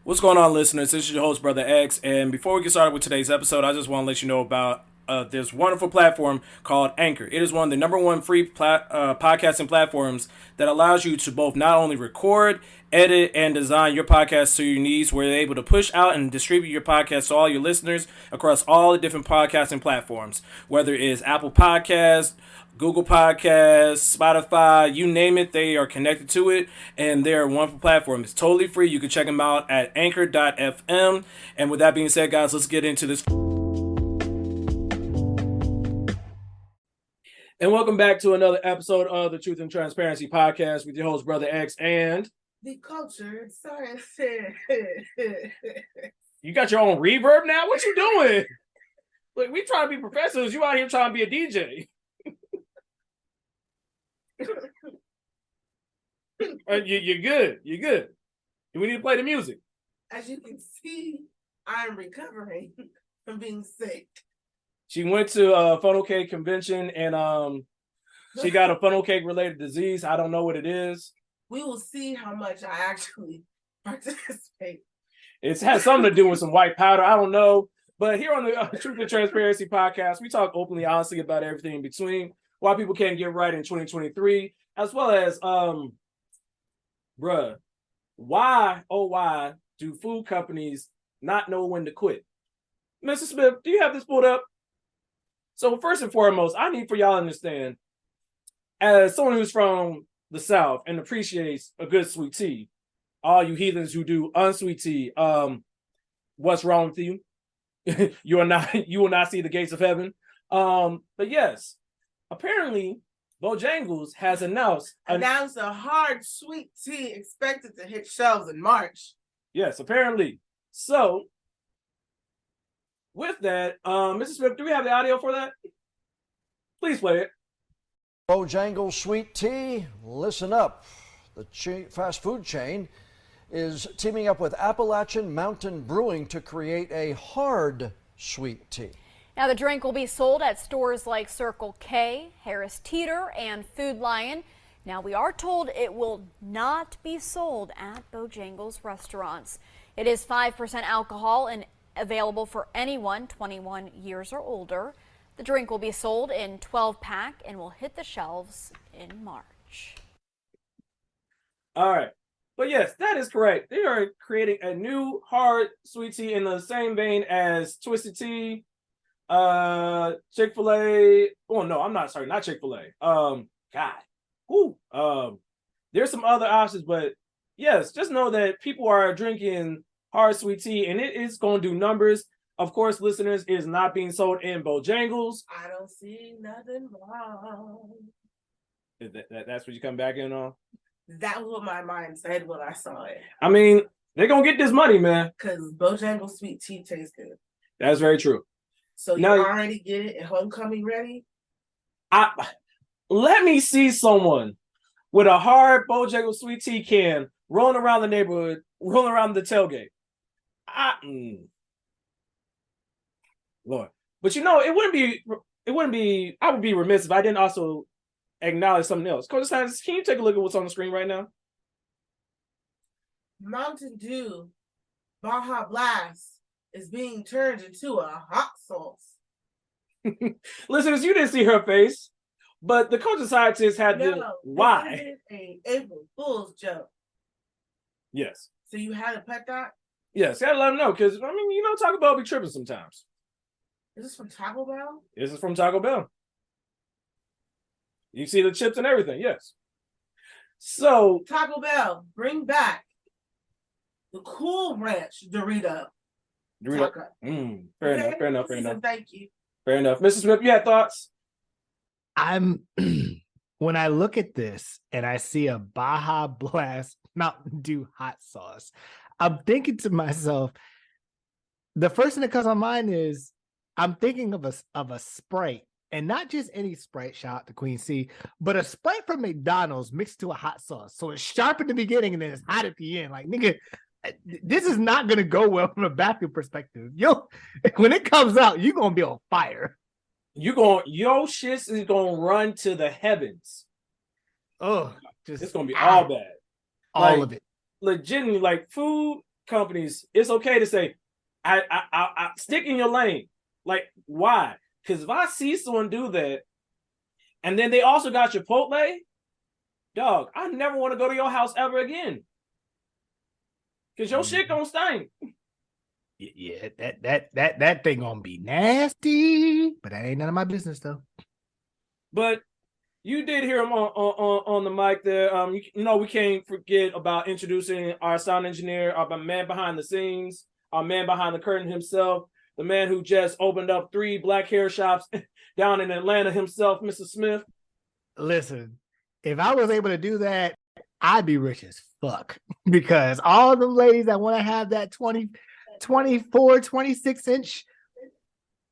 What's going on, listeners? This is your host, Brother X. And before we get started with today's episode, I just want to let you know about this wonderful platform called Anchor. It is one of the number one free podcasting platforms that allows you to both not only record, edit, and design your podcast to your needs, where you're able to push out and distribute your podcast to all your listeners across all the different podcasting platforms, whether it is Apple Podcasts, Google Podcasts, Spotify, you name it, they are connected to it, and they're a wonderful platform. It's totally free. You can check them out at Anchor.fm. And with that being said, guys, let's get into this. And welcome back to another episode of the Truth and Transparency Podcast with your host, Brother X, and the culture science. You got your own reverb now? What you doing? Look, we trying to be professionals. You out here trying to be a DJ. You're good. You're good. Do we need to play the music? As you can see, I'm recovering from being sick. She went to a funnel cake convention and she got a funnel cake related disease. I don't know what it is. We will see how much I actually participate. It has something to do with some white powder. I don't know. But here on the Truth and Transparency Podcast, we talk openly, honestly about everything in between. Why people can't get right in 2023, as well as, why do food companies not know when to quit? Mr. Smith, do you have this pulled up? So first and foremost, I need for y'all to understand, as someone who's from the South and appreciates a good sweet tea, all you heathens who do unsweet tea, what's wrong with you? You will not see the gates of heaven. But yes. Apparently, Bojangles has announced a hard sweet tea expected to hit shelves in March. Yes, apparently. So, with that, Mrs. Smith, do we have the audio for that? Please play it. Bojangles sweet tea, listen up. The fast food chain is teaming up with Appalachian Mountain Brewing to create a hard sweet tea. Now, the drink will be sold at stores like Circle K, Harris Teeter, and Food Lion. Now, we are told it will not be sold at Bojangles restaurants. It is 5% alcohol and available for anyone 21 years or older. The drink will be sold in 12-pack and will hit the shelves in March. All right. But yes, that is correct. They are creating a new hard sweet tea in the same vein as Twisted Tea, Chick-fil-A. Oh no, I'm not sorry, not Chick-fil-A. There's some other options, but yes, just know that people are drinking hard sweet tea and it is going to do numbers. Of course, listeners, it is not being sold in Bojangles. I don't see nothing wrong. That's what you come back in on? That was what my mind said when I saw it. I mean, they're going to get this money, man. Because Bojangles sweet tea tastes good. That's very true. So you already get it at homecoming ready? Let me see someone with a hard Bojangles sweet tea can rolling around the neighborhood, rolling around the tailgate. Lord. But it wouldn't be, I would be remiss if I didn't also acknowledge something else. Coach Science, can you take a look at what's on the screen right now? Mountain Dew Baja Blast is being turned into a hot sauce. Listeners, you didn't see her face, but the culture scientist had why? This is an April Fool's joke. Yes. So you had to put that? Yes, you had to let them know, because, Taco Bell be tripping sometimes. Is this from Taco Bell? This is from Taco Bell. You see the chips and everything, yes. So Taco Bell, bring back the Cool Ranch Dorito. Fair enough. Thank you. Fair enough. Mrs. Smith, you had thoughts? When I look at this and I see a Baja Blast Mountain Dew hot sauce, I'm thinking to myself, the first thing that comes to my mind is I'm thinking of a Sprite, and not just any Sprite, shout out to Queen C, but a Sprite from McDonald's mixed to a hot sauce. So it's sharp at the beginning and then it's hot at the end. Like, nigga, this is not going to go well from a bathroom perspective. When it comes out, you're going to be on fire. Your shits is going to run to the heavens. Oh, it's going to be all bad. All of it. Legitimately, like, food companies, it's okay to say, I stick in your lane. Like, why? Because if I see someone do that, and then they also got Chipotle, dog, I never want to go to your house ever again. Because your shit gonna stink. Yeah, that thing gonna be nasty, but that ain't none of my business though. But you did hear him on the mic there. You know, we can't forget about introducing our sound engineer, our man behind the scenes, our man behind the curtain himself, the man who just opened up 3 black hair shops down in Atlanta himself, Mr. Smith. Listen, if I was able to do that, I'd be rich as fuck because all the ladies that want to have that 20, 24, 26-inch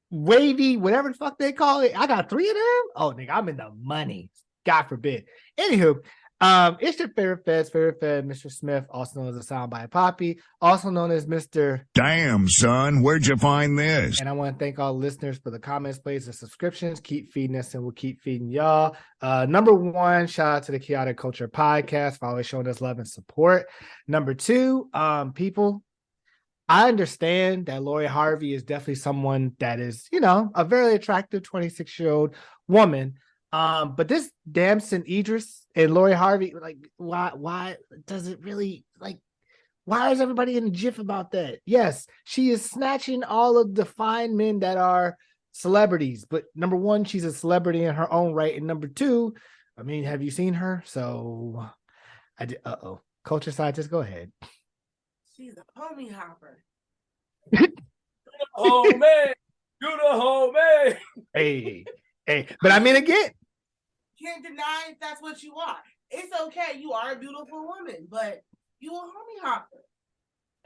wavy, whatever the fuck they call it. I got 3 of them. Oh, nigga, I'm in the money. God forbid. Anywho, it's your favorite fed, Mr. Smith, also known as the Soundbite Poppy, also known as Mr. Damn, son, where'd you find this? And I want to thank all listeners for the comments, plays, and subscriptions. Keep feeding us, and we'll keep feeding y'all. Number 1, shout out to the Chaotic Culture Podcast for always showing us love and support. Number 2, people, I understand that Lori Harvey is definitely someone that is, you know, a very attractive 26-year-old woman. But this Damson Idris and Lori Harvey, like, why does it really, like, why is everybody in a jiff about that? Yes, she is snatching all of the fine men that are celebrities. But number 1, she's a celebrity in her own right. And number 2, I mean, have you seen her? So, Culture scientist, go ahead. She's a homie hopper. Oh, man. You the whole man. Hey. But I mean, again, Can't deny if that's what you are. It's okay. You are a beautiful woman, but you a homie hopper.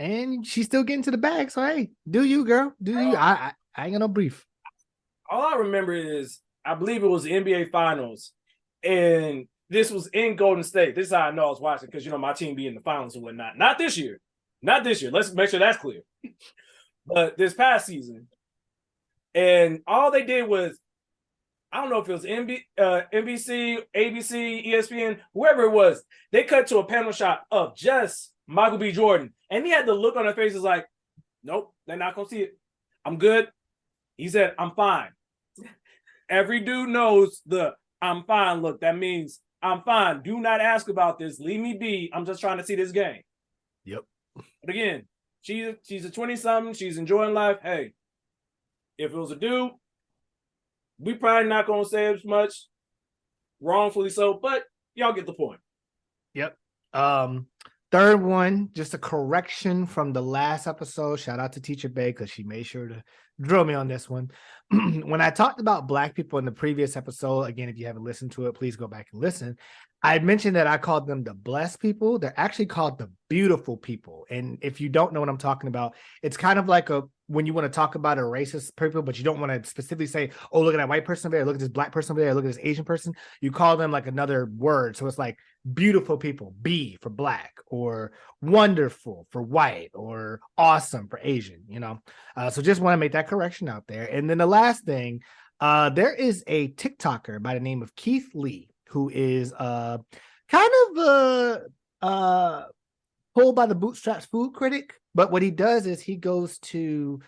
and she's still getting to the bag. So, hey, do you, girl? Do you? I ain't got no brief. All I remember is, I believe it was the NBA Finals, and this was in Golden State. This is how I know I was watching, because, you know, my team be in the finals and whatnot. Not this year. Let's make sure that's clear. But this past season. And all they did was, I don't know if it was NBC, ABC, ESPN, whoever it was, they cut to a panel shot of just Michael B. Jordan. And he had the look on their faces like, nope, they're not going to see it. I'm good. He said, I'm fine. Every dude knows the I'm fine look. That means I'm fine. Do not ask about this. Leave me be. I'm just trying to see this game. Yep. But again, she's a 20-something. She's enjoying life. Hey, if it was a dude, we probably not going to say as much, wrongfully so, but y'all get the point. Yep. Third one, just a correction from the last episode. Shout out to Teacher Bay because she made sure to drill me on this one. When I talked about Black people in the previous episode, again, if you haven't listened to it, please go back and listen. I mentioned that I called them the blessed people. They're actually called the beautiful people. And if you don't know what I'm talking about, it's kind of like when you want to talk about a racist people, but you don't want to specifically say, oh, look at that white person over there, look at this Black person over there, look at this Asian person. You call them like another word. So it's like beautiful people, B for Black, or wonderful for white, or awesome for Asian, you know? So just want to make that correction out there. And then the last thing, there is a TikToker by the name of Keith Lee, who is kind of pulled by the bootstraps food critic. But what he does is he goes to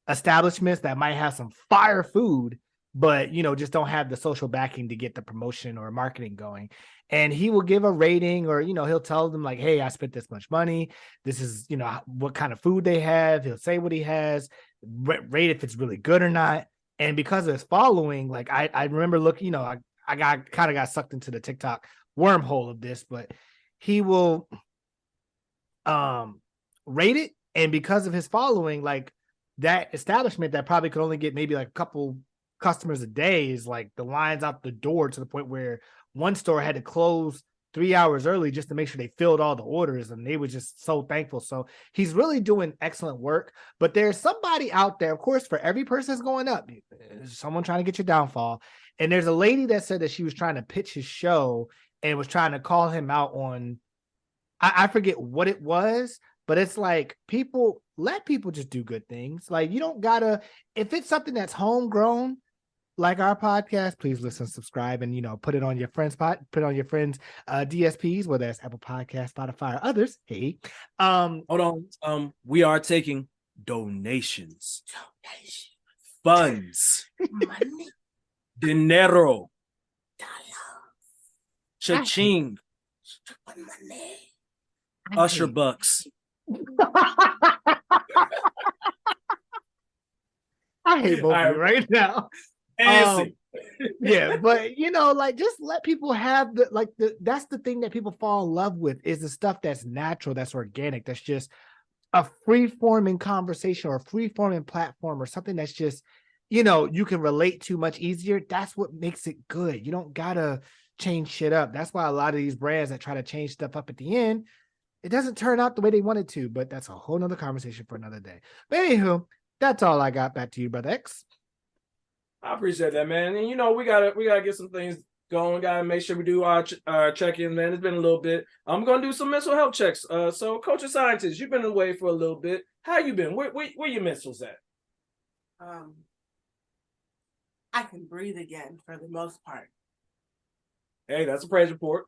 establishments that might have some fire food, but, you know, just don't have the social backing to get the promotion or marketing going. And he will give a rating, or, you know, he'll tell them like, hey, I spent this much money. This is, you know, what kind of food they have. He'll say what he has, rate if it's really good or not. And because of his following, like I remember looking, you know, I got sucked into the TikTok wormhole of this, but he will rate it. And because of his following, like that establishment that probably could only get maybe like a couple customers a day is like the lines out the door, to the point where one store had to close 3 hours early just to make sure they filled all the orders, and they were just so thankful. So he's really doing excellent work. But there's somebody out there, of course, for every person that's going up, there's someone trying to get your downfall. And there's a lady that said that she was trying to pitch his show and was trying to call him out on, I forget what it was, but it's like, let people just do good things. Like, you don't gotta, if it's something that's homegrown, like our podcast, please listen, subscribe, and put it on your friends' DSPs, whether that's Apple Podcasts, Spotify, or others. Hey, Hold on. We are taking donations, funds, Money, dinero, dollars, cha-ching, money. usher bucks. I hate both of you right now. Fancy. Yeah, but like just let people have that's the thing that people fall in love with is the stuff that's natural, that's organic, that's just a free-forming conversation or a free-forming platform or something that's just, you can relate to much easier. That's what makes it good. You don't gotta change shit up. That's why a lot of these brands that try to change stuff up at the end, it doesn't turn out the way they wanted to, but that's a whole nother conversation for another day. But anywho, that's all I got. Back to you, Brother X. I appreciate that, man. And we gotta get some things going. Gotta make sure we do our check-in, man. It's been a little bit. I'm gonna do some mental health checks. So, Culture Scientist, you've been away for a little bit. How you been? Where your mentals at? I can breathe again for the most part. Hey, that's a praise report.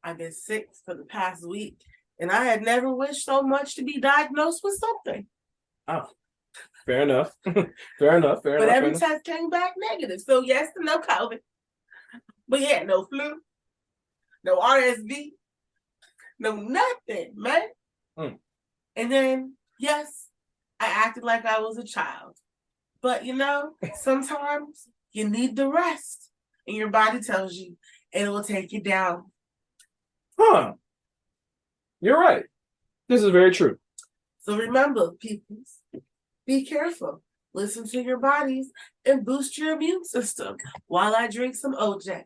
I've been sick for the past week, and I had never wished so much to be diagnosed with something. Oh, fair enough. Fair enough. But every test came back negative. So yes, no COVID. But yeah, no flu, no RSV, no nothing, man. And then, yes, I acted like I was a child. But sometimes you need the rest. And your body tells you it will take you down. Huh. You're right. This is very true. So remember, peoples, be careful. Listen to your bodies and boost your immune system while I drink some OJ.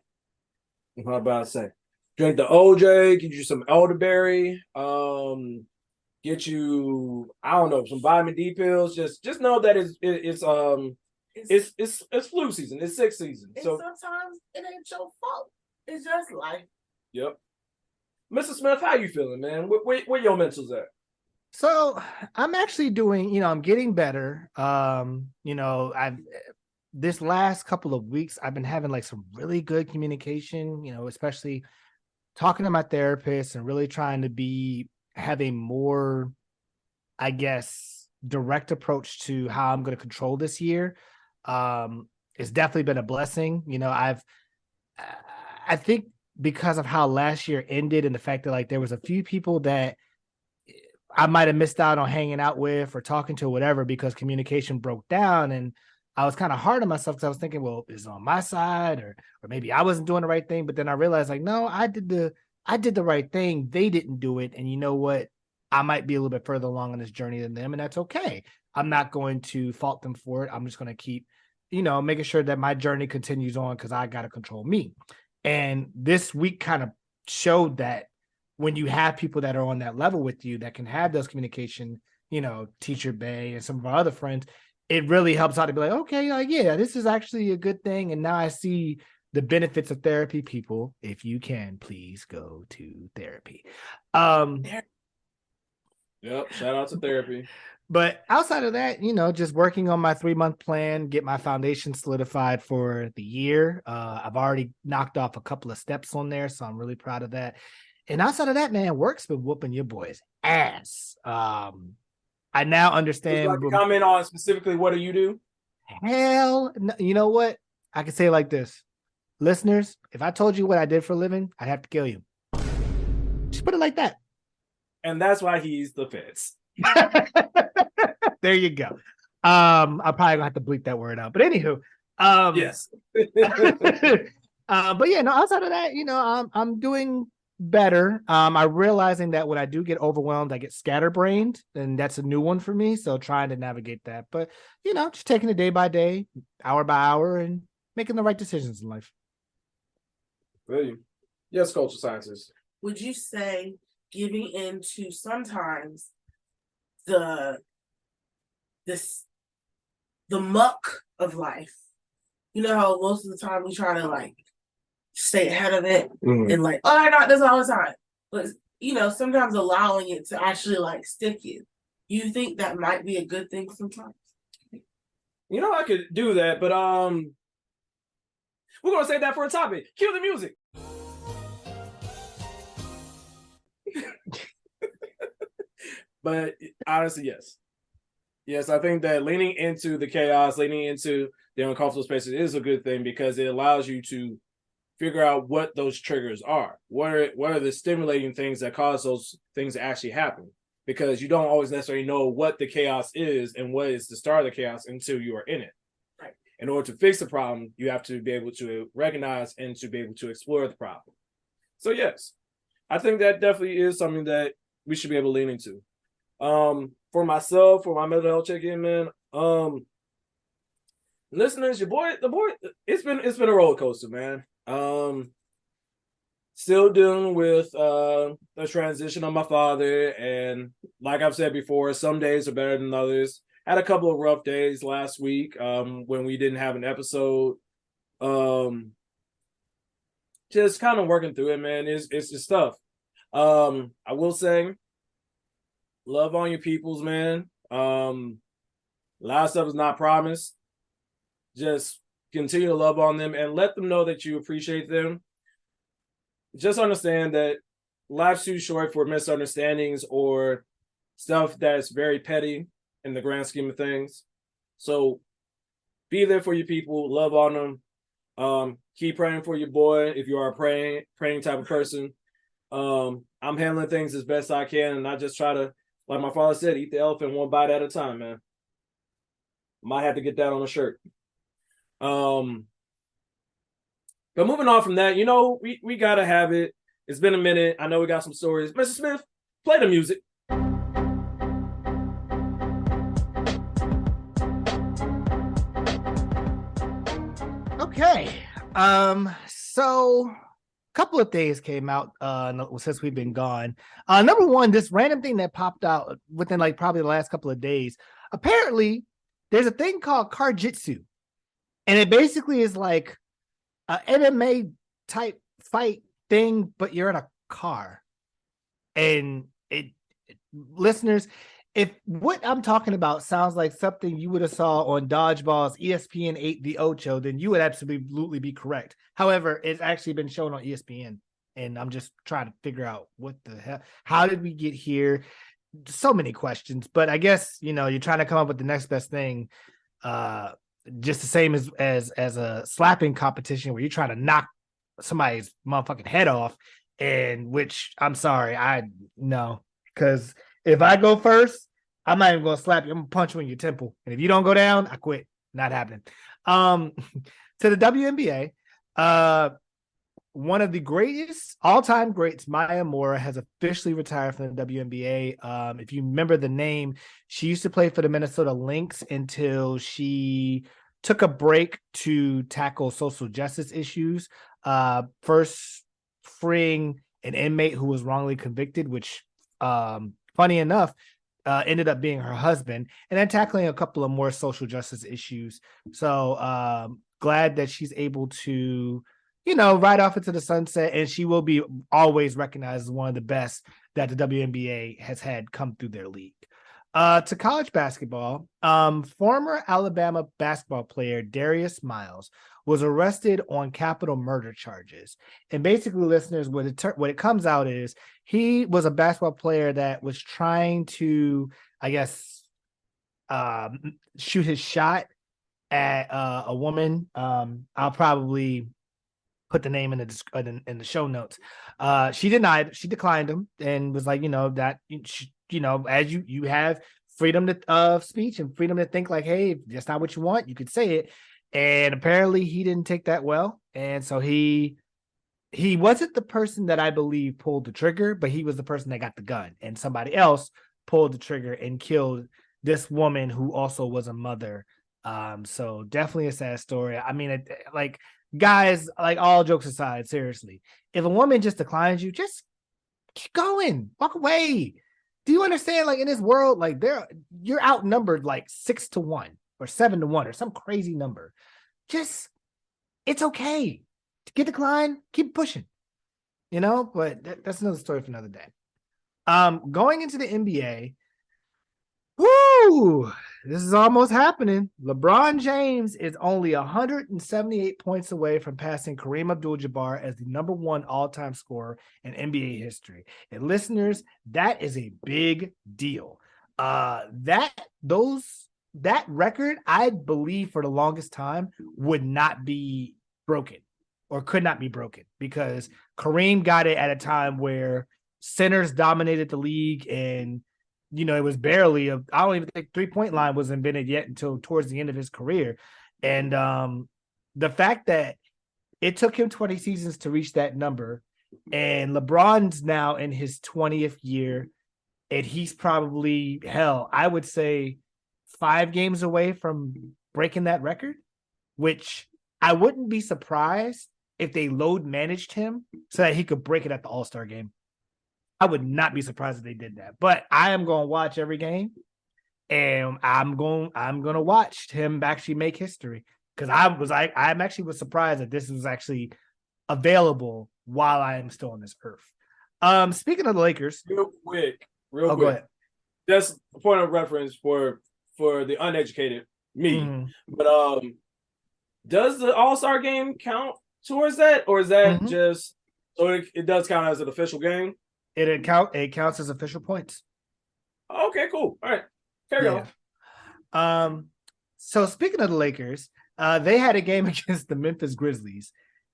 What about to say? Drink the OJ, get you some elderberry, get you, I don't know, some vitamin D pills. Just know that it's flu season, it's sick season. And so sometimes it ain't your fault. It's just life. Yep. Mr. Smith, how you feeling, man? Where your mentals at? So I'm actually doing, I'm getting better. This last couple of weeks, I've been having like some really good communication, especially talking to my therapist and really trying to have a more, I guess, direct approach to how I'm going to control this year. It's definitely been a blessing. I think because of how last year ended and the fact that like there was a few people that I might have missed out on hanging out with or talking to or whatever because communication broke down. And I was kind of hard on myself because I was thinking, well, is it on my side or maybe I wasn't doing the right thing. But then I realized like, no, I did the right thing. They didn't do it. And you know what? I might be a little bit further along on this journey than them. And that's okay. I'm not going to fault them for it. I'm just going to keep, making sure that my journey continues on because I got to control me. And this week kind of showed that when you have people that are on that level with you that can have those communication, Teacher Bay and some of our other friends, it really helps out to be like, okay, like, yeah, this is actually a good thing. And now I see the benefits of therapy. People, if you can, please go to therapy. Yep. Shout out to therapy. But outside of that, just working on my 3-month plan, get my foundation solidified for the year. I've already knocked off a couple of steps on there, so I'm really proud of that. And outside of that, man, work's been whooping your boy's ass. I now understand. Would you like to comment on specifically what do you do? Hell, no, you know what? I can say it like this. Listeners, if I told you what I did for a living, I'd have to kill you. Just put it like that. And that's why he's the feds. There you go. I'm probably gonna have to bleep that word out. But anywho, yes. But yeah, no, outside of that, I'm doing better. I'm realizing that when I do get overwhelmed, I get scatterbrained, and that's a new one for me. So trying to navigate that. But just taking it day by day, hour by hour, and making the right decisions in life. Really? Yes, Culture Scientist. Would you say giving into sometimes the muck of life? You know how most of the time we try to like stay ahead of it and like, oh, I got this all the time. But sometimes allowing it to actually like stick you think that might be a good thing sometimes? I could do that, but We're gonna save that for a topic. Cue the music. But honestly, yes. Yes, I think that leaning into the chaos, leaning into the uncomfortable spaces is a good thing because it allows you to figure out what those triggers are. What are the stimulating things that cause those things to actually happen? Because you don't always necessarily know what the chaos is and what is the start of the chaos until you are in it. Right. In order to fix the problem, you have to be able to recognize and to be able to explore the problem. So yes, I think that definitely is something that we should be able to lean into. For myself, for my mental health check-in, man. Listeners, the boy, it's been a roller coaster, man. Still dealing with the transition of my father, and like I've said before, some days are better than others. Had a couple of rough days last week, when we didn't have an episode. Just kind of working through it, man. It's just tough. I will say, love on your peoples, man. A lot of stuff is not promised. Just continue to love on them and let them know that you appreciate them. Just understand that life's too short for misunderstandings or stuff that's very petty in the grand scheme of things. So be there for your people, love on them. Keep praying for your boy if you are a praying type of person. I'm handling things as best I can, and I just try to, like my father said, eat the elephant one bite at a time, man. Might have to get that on a shirt. But moving on from that, we gotta have it. It's been a minute. I know we got some stories. Mr. Smith, play the music. Okay. So a couple of things came out since we've been gone. Number one, this random thing that popped out within like probably the last couple of days. Apparently, there's a thing called Karjitsu. And it basically is like an MMA type fight thing, but you're in a car. And listeners, if what I'm talking about sounds like something you would have saw on Dodgeball's ESPN 8 The Ocho, then you would absolutely be correct. However, it's actually been shown on ESPN, and I'm just trying to figure out what the hell, how did we get here? So many questions, but I guess, you're trying to come up with the next best thing. Just the same as a slapping competition where you're trying to knock somebody's motherfucking head off, and which I'm sorry, I no, because if I go first, I'm not even gonna slap you. I'm gonna punch you in your temple, and if you don't go down, I quit. Not happening. To the WNBA, one of the greatest all-time greats, Maya Moore, has officially retired from the WNBA. If you remember the name, she used to play for the Minnesota Lynx until she took a break to tackle social justice issues. First freeing an inmate who was wrongly convicted, which, funny enough, ended up being her husband, and then tackling a couple of more social justice issues. So glad that she's able to, ride off into the sunset, and she will be always recognized as one of the best that the WNBA has had come through their league. To college basketball, former Alabama basketball player Darius Miles was arrested on capital murder charges. And basically, listeners, what it comes out is he was a basketball player that was trying to, I guess, shoot his shot at a woman. I'll probably put the name in the show notes. She declined him and was like, that, as you have freedom of speech and freedom to think like, hey, if that's not what you want, you could say it. And apparently he didn't take that well. And so he wasn't the person that I believe pulled the trigger, but he was the person that got the gun, and somebody else pulled the trigger and killed this woman who also was a mother. So definitely a sad story. I mean, guys, like, all jokes aside, seriously, if a woman just declines you, just keep going, walk away. Do you understand? Like, in this world, like, you're outnumbered like 6-1 or 7-1 or some crazy number. Just, it's okay to get declined, keep pushing, but that's another story for another day. Going into the NBA, woo, This is almost happening. LeBron James is only 178 points away from passing Kareem Abdul-Jabbar as the #1 all-time scorer in NBA history. And listeners, that is a big deal. That record, I believe, for the longest time, would not be broken or could not be broken because Kareem got it at a time where centers dominated the league and it was barely I don't even think 3-point line was invented yet until towards the end of his career. And the fact that it took him 20 seasons to reach that number, and LeBron's now in his 20th year, and he's probably, I would say 5 games away from breaking that record, which I wouldn't be surprised if they load managed him so that he could break it at the All-Star game. I would not be surprised if they did that. But I am going to watch every game, and I'm going to watch him actually make history because I was surprised that this was actually available while I am still on this earth. Speaking of the Lakers, real quick. Go ahead. That's a point of reference for the uneducated me. Mm-hmm. But does the All-Star game count towards that, or is that just so it does count as an official game? It counts as official points. Okay, cool. All right, carry on. So speaking of the Lakers, they had a game against the Memphis Grizzlies,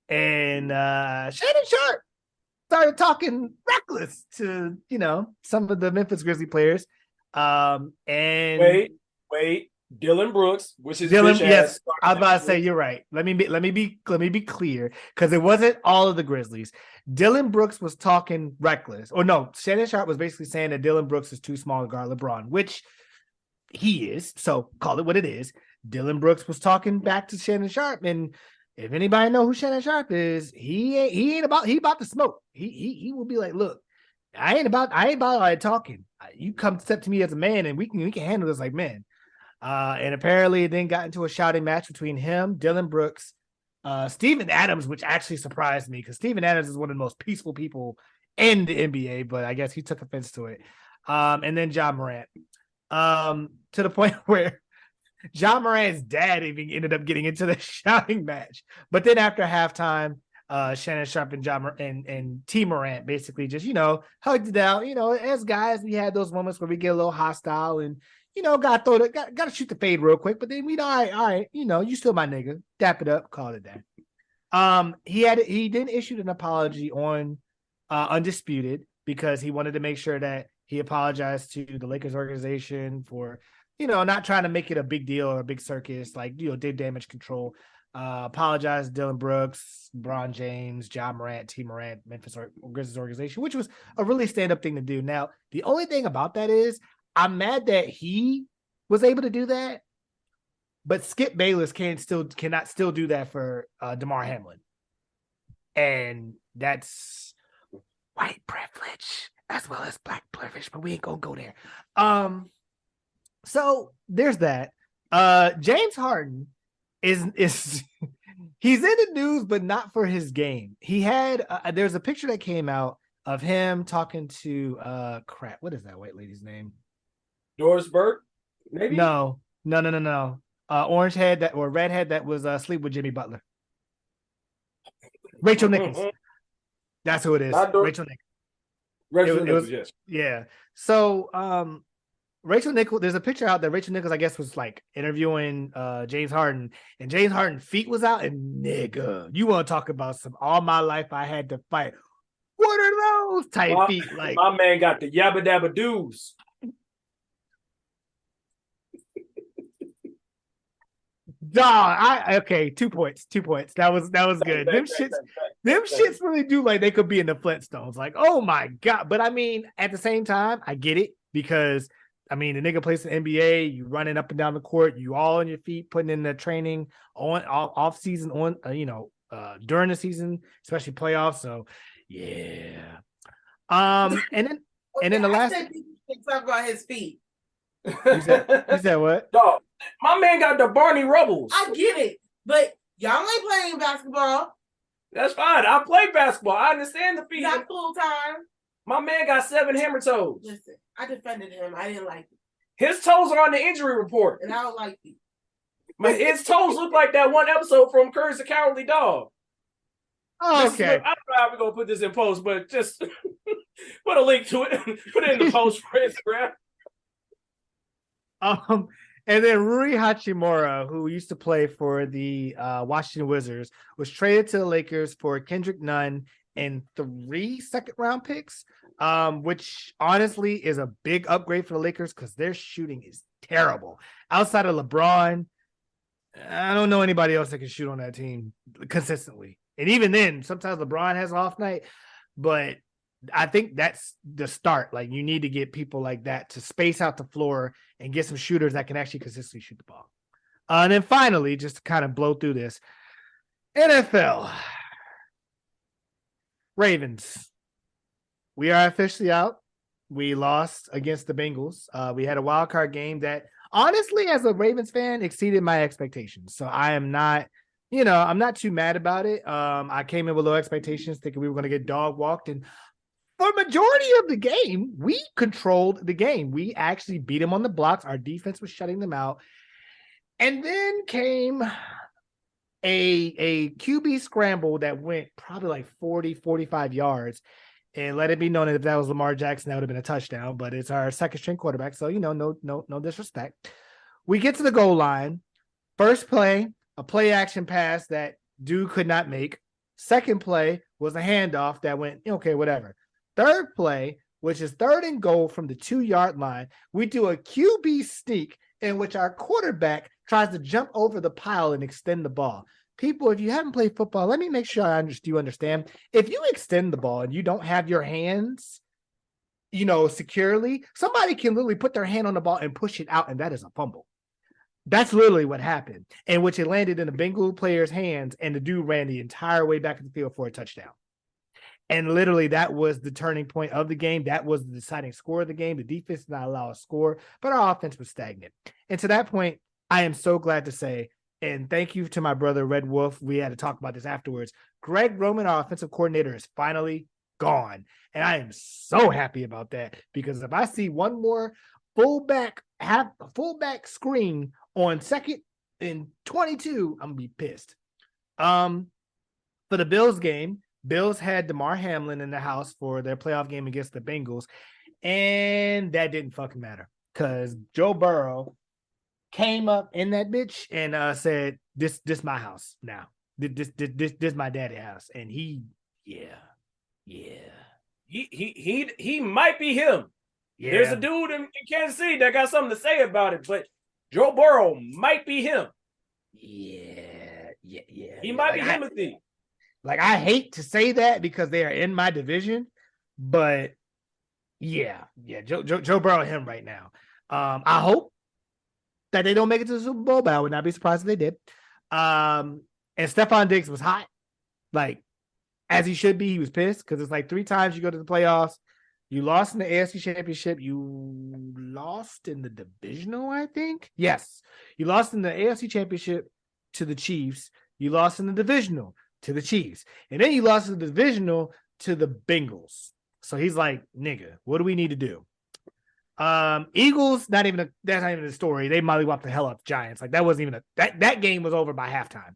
and Shannon Sharp started talking reckless to some of the Memphis Grizzly players. And wait, Dylan Brooks, which is Dylan. Yes, I was about to say you're right. Let me be clear because it wasn't all of the Grizzlies. Dylan Brooks was talking reckless. Or no, Shannon Sharp was basically saying that Dylan Brooks is too small to guard LeBron, which he is. So call it what it is. Dylan Brooks was talking back to Shannon Sharp, and if anybody know who Shannon Sharp is, he about to smoke. He will be like, look, I ain't about like talking. You come step to me as a man, and we can handle this like men. And apparently it then got into a shouting match between him, Dylan Brooks, Steven Adams, which actually surprised me because Steven Adams is one of the most peaceful people in the NBA, but I guess he took offense to it. And then Ja Morant, to the point where Ja Morant's dad even ended up getting into the shouting match. But then after halftime, Shannon Sharp and and T Morant basically just, hugged it out. As guys, we had those moments where we get a little hostile and, got to shoot the fade real quick, but then all right, you still my nigga. Dap it up, call it that. He then issued an apology on Undisputed because he wanted to make sure that he apologized to the Lakers organization for, not trying to make it a big deal or a big circus, like, did damage control. Apologized to Dylan Brooks, LeBron James, Ja Morant, T Morant, Memphis Grizzlies organization, which was a really stand-up thing to do. Now, the only thing about that is I'm mad that he was able to do that, but Skip Bayless cannot still do that for DeMar Hamlin. And that's white privilege as well as black privilege, but we ain't gonna go there. So there's that. James Harden is he's in the news, but not for his game. He had there's a picture that came out of him talking to what is that white lady's name? Doris Burke, maybe? No. Orange head that or redhead that was asleep with Jimmy Butler. Rachel Nichols. That's who it is. Rachel Nichols. Rachel Nichols, yes. Yeah. So Rachel Nichols, there's a picture out that Rachel Nichols, I guess, was like interviewing James Harden, and James Harden's feet was out, and nigga, you want to talk about some all my life I had to fight. What are those tight feet like? My man got the yabba dabba doos. Okay, 2 points. That was good. Them shits really do like they could be in the Flintstones. Like, oh my God. But I mean, at the same time, I get it because I mean, the nigga plays in the NBA, you running up and down the court, you all on your feet, putting in the training on off season during the season, especially playoffs. So yeah. And then the last talk about his feet. You said what? Dog, my man got the Barney Rubbles. I get it, but y'all ain't playing basketball. That's fine. I play basketball. I understand the feet. Not full time. My man got 7 hammer toes. Listen, I defended him. I didn't like it. His toes are on the injury report. And I don't like it. His toes look like that one episode from Courage the Cowardly Dog. Oh, okay. I don't know how we're going to put this in post, but just put a link to it. Put it in the post for Instagram. And then Rui Hachimura, who used to play for the Washington Wizards, was traded to the Lakers for Kendrick Nunn and 3 second-round picks, which honestly is a big upgrade for the Lakers because their shooting is terrible. Outside of LeBron, I don't know anybody else that can shoot on that team consistently. And even then, sometimes LeBron has an off night, but I think that's the start. Like, you need to get people like that to space out the floor and get some shooters that can actually consistently shoot the ball. And then finally, just to kind of blow through this, NFL. Ravens. We are officially out. We lost against the Bengals. We had a wild card game that, honestly, as a Ravens fan, exceeded my expectations. So I am not, I'm not too mad about it. I came in with low expectations, thinking we were going to get dog walked, and for majority of the game, we controlled the game. We actually beat them on the blocks. Our defense was shutting them out. And then came a QB scramble that went probably like 40, 45 yards. And let it be known that if that was Lamar Jackson, that would have been a touchdown. But it's our second string quarterback, so no disrespect. We get to the goal line. First play, a play action pass that dude could not make. Second play was a handoff that went, okay, whatever. Third play, which is 3rd and goal from the 2-yard line, we do a QB sneak in which our quarterback tries to jump over the pile and extend the ball. People, if you haven't played football, let me make sure you understand. If you extend the ball and you don't have your hands, securely, somebody can literally put their hand on the ball and push it out, and that is a fumble. That's literally what happened, in which it landed in the Bengal player's hands, and the dude ran the entire way back in the field for a touchdown. And literally, that was the turning point of the game. That was the deciding score of the game. The defense did not allow a score, but our offense was stagnant. And to that point, I am so glad to say, and thank you to my brother, Red Wolf. We had to talk about this afterwards. Greg Roman, our offensive coordinator, is finally gone. And I am so happy about that, because if I see one more fullback screen on 2nd and 22, I'm going to be pissed. For the Bills game, Bills had DeMar Hamlin in the house for their playoff game against the Bengals, and that didn't fucking matter because Joe Burrow came up in that bitch and said, "This my house now. This my daddy house." And he might be him. Yeah. There's a dude in Kansas City that got something to say about it, but Joe Burrow might be him. Yeah. He might be Timothy. Like, I hate to say that because they are in my division, but yeah, Joe Burrow, him right now. I hope that they don't make it to the Super Bowl, but I would not be surprised if they did. And Stephon Diggs was hot, like, as he should be. He was pissed because it's like 3 times you go to the playoffs. You lost in the AFC Championship. You lost in the divisional, I think. Yes, you lost in the AFC Championship to the Chiefs. You lost in the divisional to the Chiefs, and then you lost in the divisional to the Bengals. So he's like, nigga, what do we need to do? Eagles, that's not even the story. They mollywopped the hell out the Giants. Like, that wasn't even that game was over by halftime.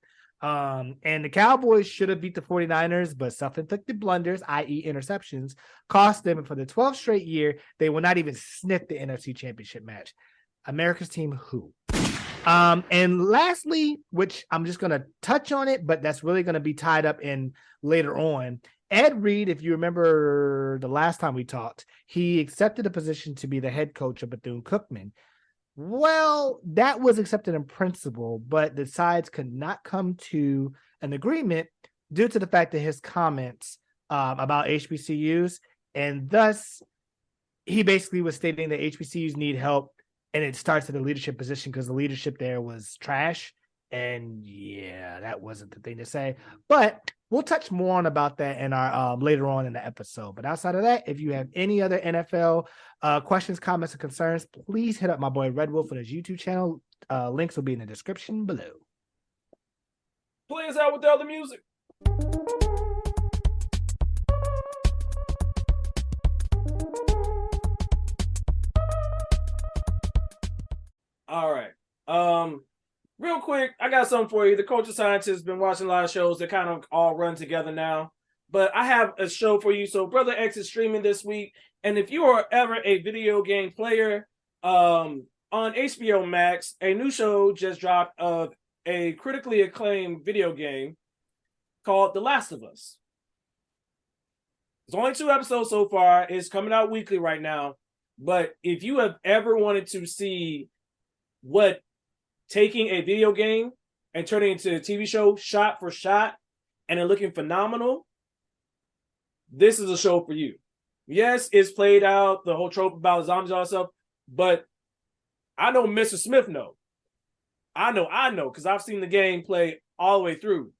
And the Cowboys should have beat the 49ers, but self-inflicted blunders, i.e. interceptions, cost them. And for the 12th straight year, they will not even sniff the NFC Championship match. America's team, who? And lastly, which I'm just going to touch on it, but that's really going to be tied up in later on. Ed Reed, if you remember the last time we talked, he accepted a position to be the head coach of Bethune-Cookman. Well, that was accepted in principle, but the sides could not come to an agreement due to the fact that his comments about HBCUs, and thus he basically was stating that HBCUs need help. And it starts at a leadership position because the leadership there was trash. And yeah, that wasn't the thing to say. But we'll touch more on about that in our later on in the episode. But outside of that, if you have any other NFL questions, comments, or concerns, please hit up my boy Red Wolf on his YouTube channel. Links will be in the description below. Play us out with the other music. All right. Real quick, I got something for you. The Culture Scientist has been watching a lot of shows that kind of all run together now. But I have a show for you. So Brother X is streaming this week. And if you are ever a video game player, on HBO Max, a new show just dropped of a critically acclaimed video game called The Last of Us. There's only 2 episodes so far. It's coming out weekly right now. But if you have ever wanted to see what taking a video game and turning it into a TV show shot for shot and then looking phenomenal, this is a show for you. Yes, it's played out, the whole trope about zombies, all that stuff, but I know Mr. Smith know. I know, because I've seen the game play all the way through.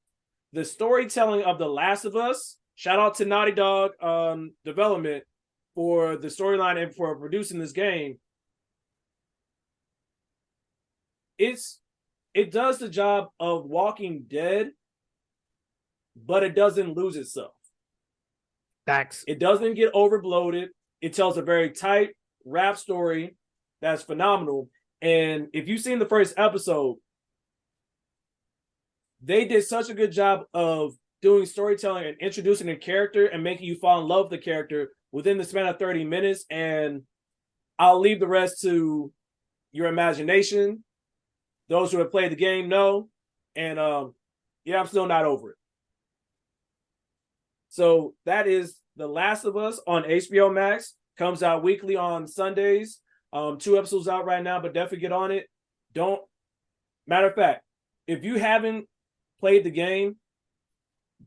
The storytelling of The Last of Us, shout out to Naughty Dog development for the storyline and for producing this game. It does the job of Walking Dead, but it doesn't lose itself. Facts. It doesn't get overbloated. It tells a very tight rap story that's phenomenal. And if you've seen the first episode, they did such a good job of doing storytelling and introducing a character and making you fall in love with the character within the span of 30 minutes. And I'll leave the rest to your imagination. Those who have played the game know. And yeah, I'm still not over it. So that is The Last of Us on HBO Max. Comes out weekly on Sundays. 2 episodes out right now, but definitely get on it. Matter of fact, if you haven't played the game,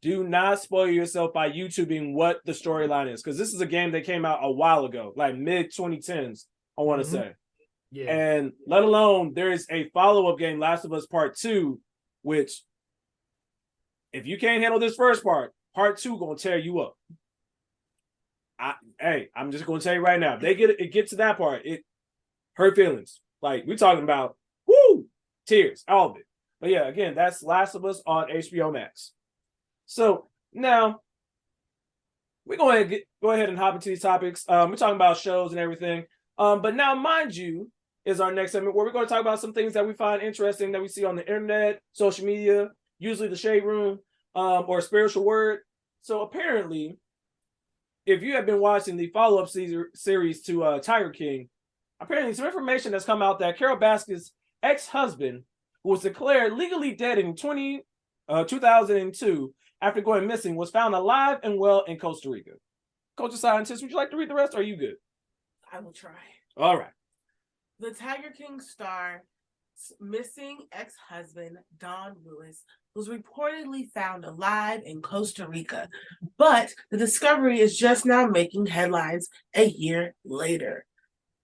do not spoil yourself by YouTubing what the storyline is, because this is a game that came out a while ago, like mid 2010s, I want to say. Yeah. And let alone there is a follow-up game, Last of Us Part 2, which if you can't handle this first part, Part 2 gonna tear you up. I'm just gonna tell you right now, they get to that part, it hurt feelings. Like, we're talking about tears, all of it. But yeah, again, that's Last of Us on HBO Max. So now we're going to go ahead and hop into these topics. We're talking about shows and everything. But now, mind you, is our next segment where we're going to talk about some things that we find interesting that we see on the internet, social media, usually the Shade Room, or Spiritual Word. So apparently, if you have been watching the follow-up series to Tiger King, apparently some information has come out that Carol Baskin's ex-husband, who was declared legally dead in 2002 after going missing, was found alive and well in Costa Rica. Culture Scientist, would you like to read the rest, or are you good? I will try. All right. The Tiger King star's missing ex-husband, Don Lewis, was reportedly found alive in Costa Rica, but the discovery is just now making headlines a year later.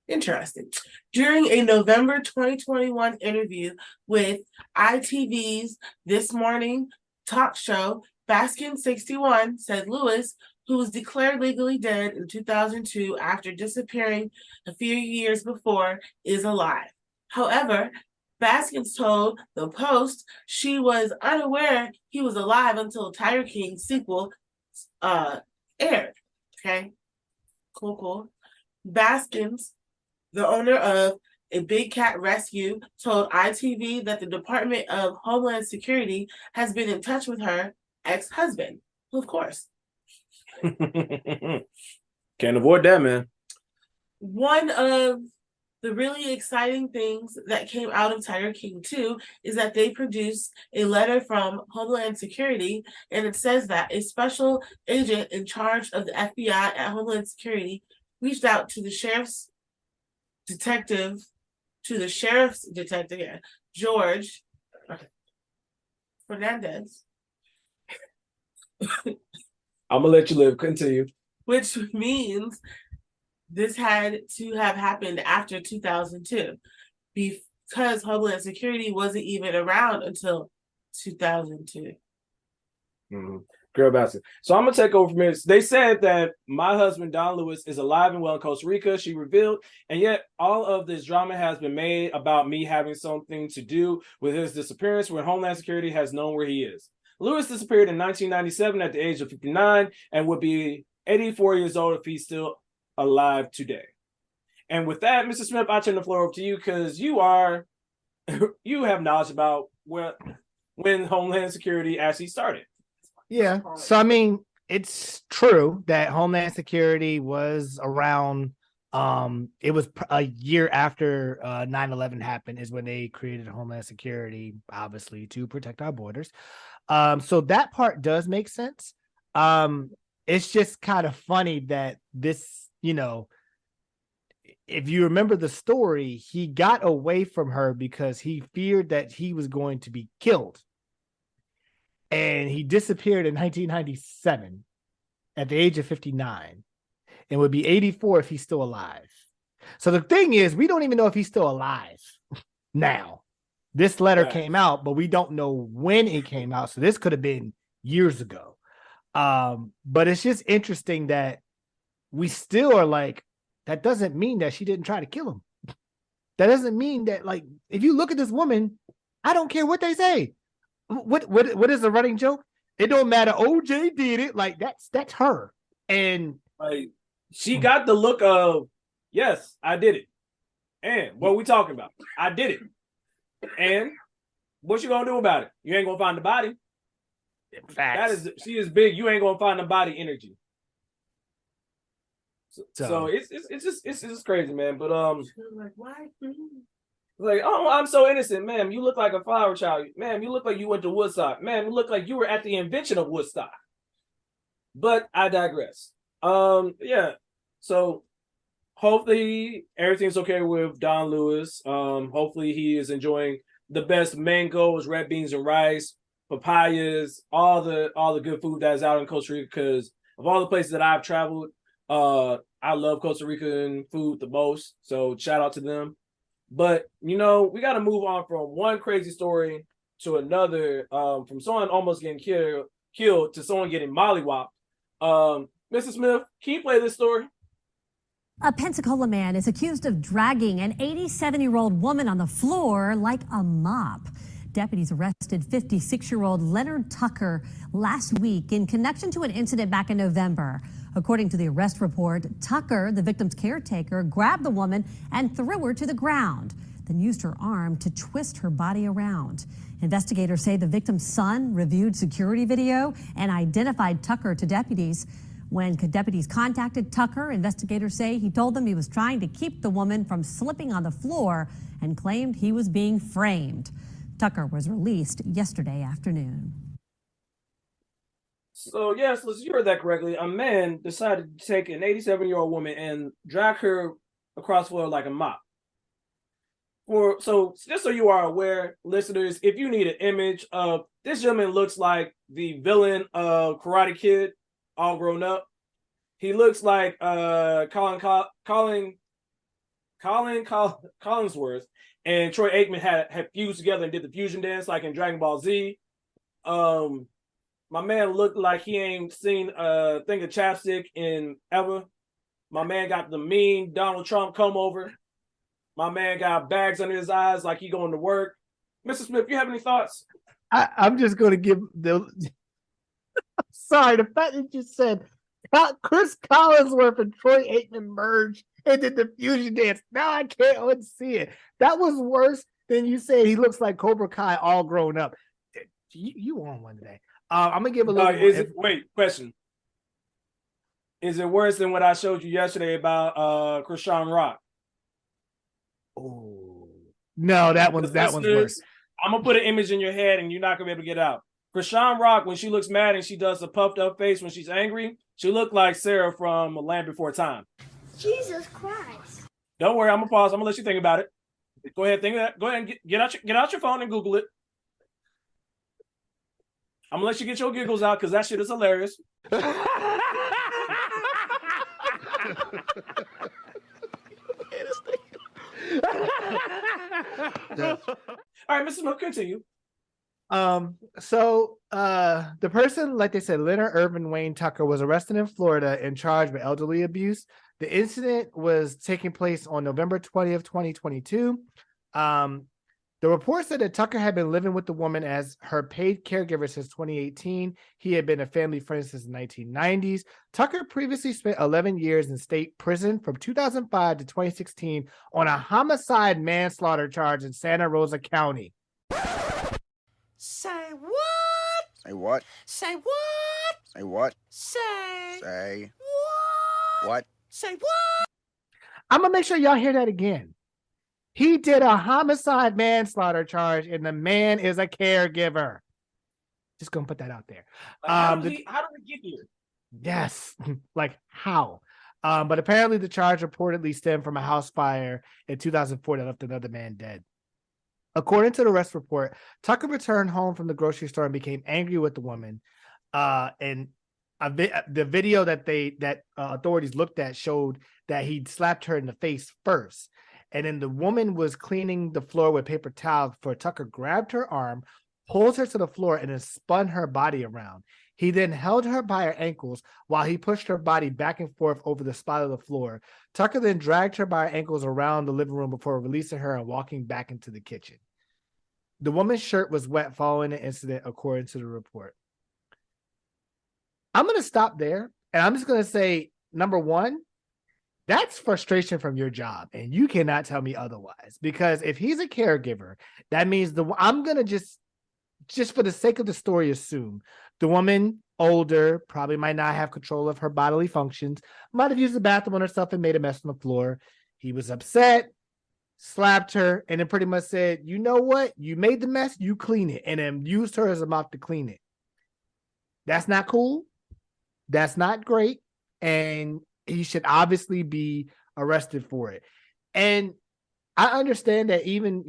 Interesting. During a November 2021 interview with ITV's This Morning talk show, Baskin 61 said Lewis, who was declared legally dead in 2002 after disappearing a few years before, is alive. However, Baskins told the Post she was unaware he was alive until Tiger King sequel aired. Okay, cool. Baskins, the owner of a big cat rescue, told ITV that the Department of Homeland Security has been in touch with her ex-husband. Of course. Can't avoid that, man. One of the really exciting things that came out of Tiger King 2 is that they produced a letter from Homeland Security, and it says that a special agent in charge of the FBI at Homeland Security reached out to the sheriff's detective, George Fernandez. I'm gonna let you live. Continue. Which means this had to have happened after 2002, because Homeland Security wasn't even around until 2002. Mm-hmm. Girl Basket. So I'm gonna take over from here. They said that my husband Don Lewis is alive and well in Costa Rica, she revealed, and yet all of this drama has been made about me having something to do with his disappearance when Homeland Security has known where he is. Lewis disappeared in 1997 at the age of 59 and would be 84 years old if he's still alive today. And with that, Mr. Smith, I turn the floor over to you because you have knowledge about when Homeland Security actually started. Yeah. So I mean, it's true that Homeland Security was around. It was a year after 9/11 happened is when they created Homeland Security, obviously to protect our borders. So that part does make sense. It's just kind of funny that this, if you remember the story, he got away from her because he feared that he was going to be killed. And he disappeared in 1997 at the age of 59 and would be 84 if he's still alive. So the thing is, we don't even know if he's still alive now. This letter came out, but we don't know when it came out. So this could have been years ago. But it's just interesting that we still are like, that doesn't mean that she didn't try to kill him. That doesn't mean that, like, if you look at this woman, I don't care what they say. What is the running joke? It don't matter. OJ did it. Like that's her. And like she got the look of, yes, I did it. And what are we talking about? I did it. And what you gonna do about it? You ain't gonna find the body. Facts. She is big. You ain't gonna find the body energy. So it's just crazy, man. But like, why? like, oh, I'm so innocent, ma'am. You look like a flower child, ma'am. You look like you went to Woodstock, ma'am. You look like you were at the invention of Woodstock. But I digress. Yeah. So hopefully everything's okay with Don Lewis. Hopefully he is enjoying the best mangoes, red beans and rice, papayas, all the good food that is out in Costa Rica. Because of all the places that I've traveled, I love Costa Rican food the most. So shout out to them. But we got to move on from one crazy story to another. From someone almost getting killed to someone getting mollywopped. Mrs. Smith, can you play this story? A Pensacola man is accused of dragging an 87-year-old woman on the floor like a mop. Deputies arrested 56-year-old Leonard Tucker last week in connection to an incident back in November. According to the arrest report, Tucker, the victim's caretaker, grabbed the woman and threw her to the ground, then used her arm to twist her body around. Investigators say the victim's son reviewed security video and identified Tucker to deputies. When deputies contacted Tucker, investigators say he told them he was trying to keep the woman from slipping on the floor and claimed he was being framed. Tucker was released yesterday afternoon. So, yes, you heard that correctly. A man decided to take an 87-year-old woman and drag her across the floor like a mop. So just so you are aware, listeners, if you need an image of this gentleman, looks like the villain of Karate Kid, all grown up. He looks like Collinsworth and Troy Aikman had fused together and did the fusion dance like in Dragon Ball Z. My man looked like he ain't seen a thing of chapstick in ever. My man got the mean Donald Trump come over. My man got bags under his eyes like he going to work. Mr. Smith, you have any thoughts? I'm just going to give the. Sorry, the fact that you said Chris Collinsworth and Troy Aikman merged and did the fusion dance. Now I can't unsee it. That was worse than you said he looks like Cobra Kai all grown up. You on one today. I'm gonna give a little. Question. Is it worse than what I showed you yesterday about Krishan Rock? Oh no, that one's worse. I'm gonna put an image in your head, and you're not gonna be able to get out. Krishan Rock, when she looks mad and she does a puffed up face when she's angry, she looked like Sarah from Land Before Time. Jesus Christ! Don't worry, I'm gonna pause. I'm gonna let you think about it. Go ahead, think of that. Go ahead and get out your phone and Google it. I'm gonna let you get your giggles out because that shit is hilarious. All right, Mr. Smith, continue. So the person, like they said, Leonard Irvin Wayne Tucker, was arrested in Florida and charged with elderly abuse. The incident was taking place on November 20th, 2022. The report said that Tucker had been living with the woman as her paid caregiver since 2018. He had been a family friend since the 1990s. Tucker previously spent 11 years in state prison from 2005 to 2016 on a homicide manslaughter charge in Santa Rosa County. Say what? Say what? Say what? Say what? Say Say what? Say what? I'm going to make sure y'all hear that again. He did a homicide manslaughter charge, and the man is a caregiver. Just going to put that out there. How did we get here? Yes. Like, how? But apparently the charge reportedly stemmed from a house fire in 2004 that left another man dead. According to the arrest report, Tucker returned home from the grocery store and became angry with the woman. And the video that authorities looked at showed that he slapped her in the face first. And then the woman was cleaning the floor with paper towels before Tucker grabbed her arm, pulled her to the floor, and then spun her body around. He then held her by her ankles while he pushed her body back and forth over the spot of the floor. Tucker then dragged her by her ankles around the living room before releasing her and walking back into the kitchen. The woman's shirt was wet following the incident, according to the report. I'm going to stop there, and I'm just going to say, number one, that's frustration from your job, and you cannot tell me otherwise. Because if he's a caregiver, that means I'm going to just for the sake of the story, assume the woman, older, probably might not have control of her bodily functions, might have used the bathroom on herself and made a mess on the floor. He was upset, slapped her, and then pretty much said, you know what? You made the mess, you clean it, and then used her as a mouth to clean it. That's not cool. That's not great. And he should obviously be arrested for it. And I understand that even,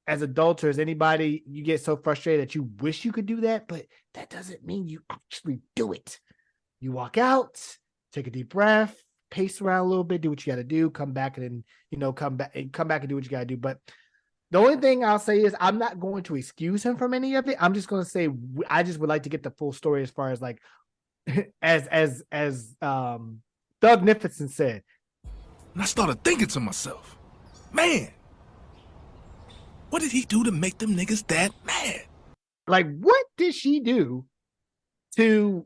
as adulterers, anybody, you get so frustrated that you wish you could do that, but that doesn't mean you actually do it. You walk out, take a deep breath, pace around a little bit, do what you got to do, come back and then, come back and do what you got to do. But the only thing I'll say is I'm not going to excuse him from any of it. I'm just going to say, I just would like to get the full story as far as like, as Doug Niffinson said. And I started thinking to myself, man, what did he do to make them niggas that mad? Like, what did she do to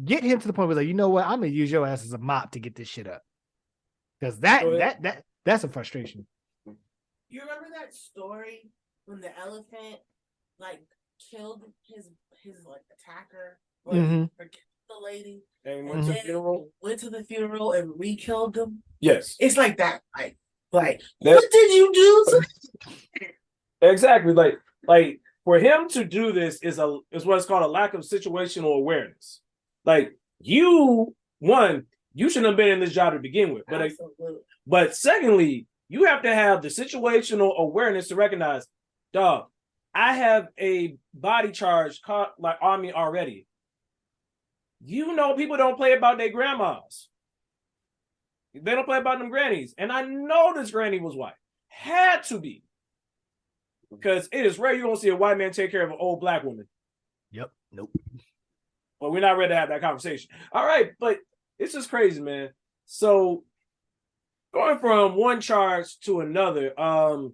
get him to the point where, like, you know what, I'm gonna use your ass as a mop to get this shit up? Because that's a frustration. You remember that story when the elephant like killed his like attacker or killed the lady And and then went to the funeral and re-killed them? Yes. It's like that. Like what did you do to Exactly. Like for him to do this is what's called a lack of situational awareness. Like you shouldn't have been in this job to begin with. But secondly, you have to have the situational awareness to recognize, dog, I have a body charge on me already. People don't play about their grandmas. They don't play about them grannies. And I know this granny was white. Had to be. Because it is rare you're going to see a white man take care of an old black woman. Yep. Nope. Well, we're not ready to have that conversation. All right, but it's just crazy, man. So going from one charge to another, a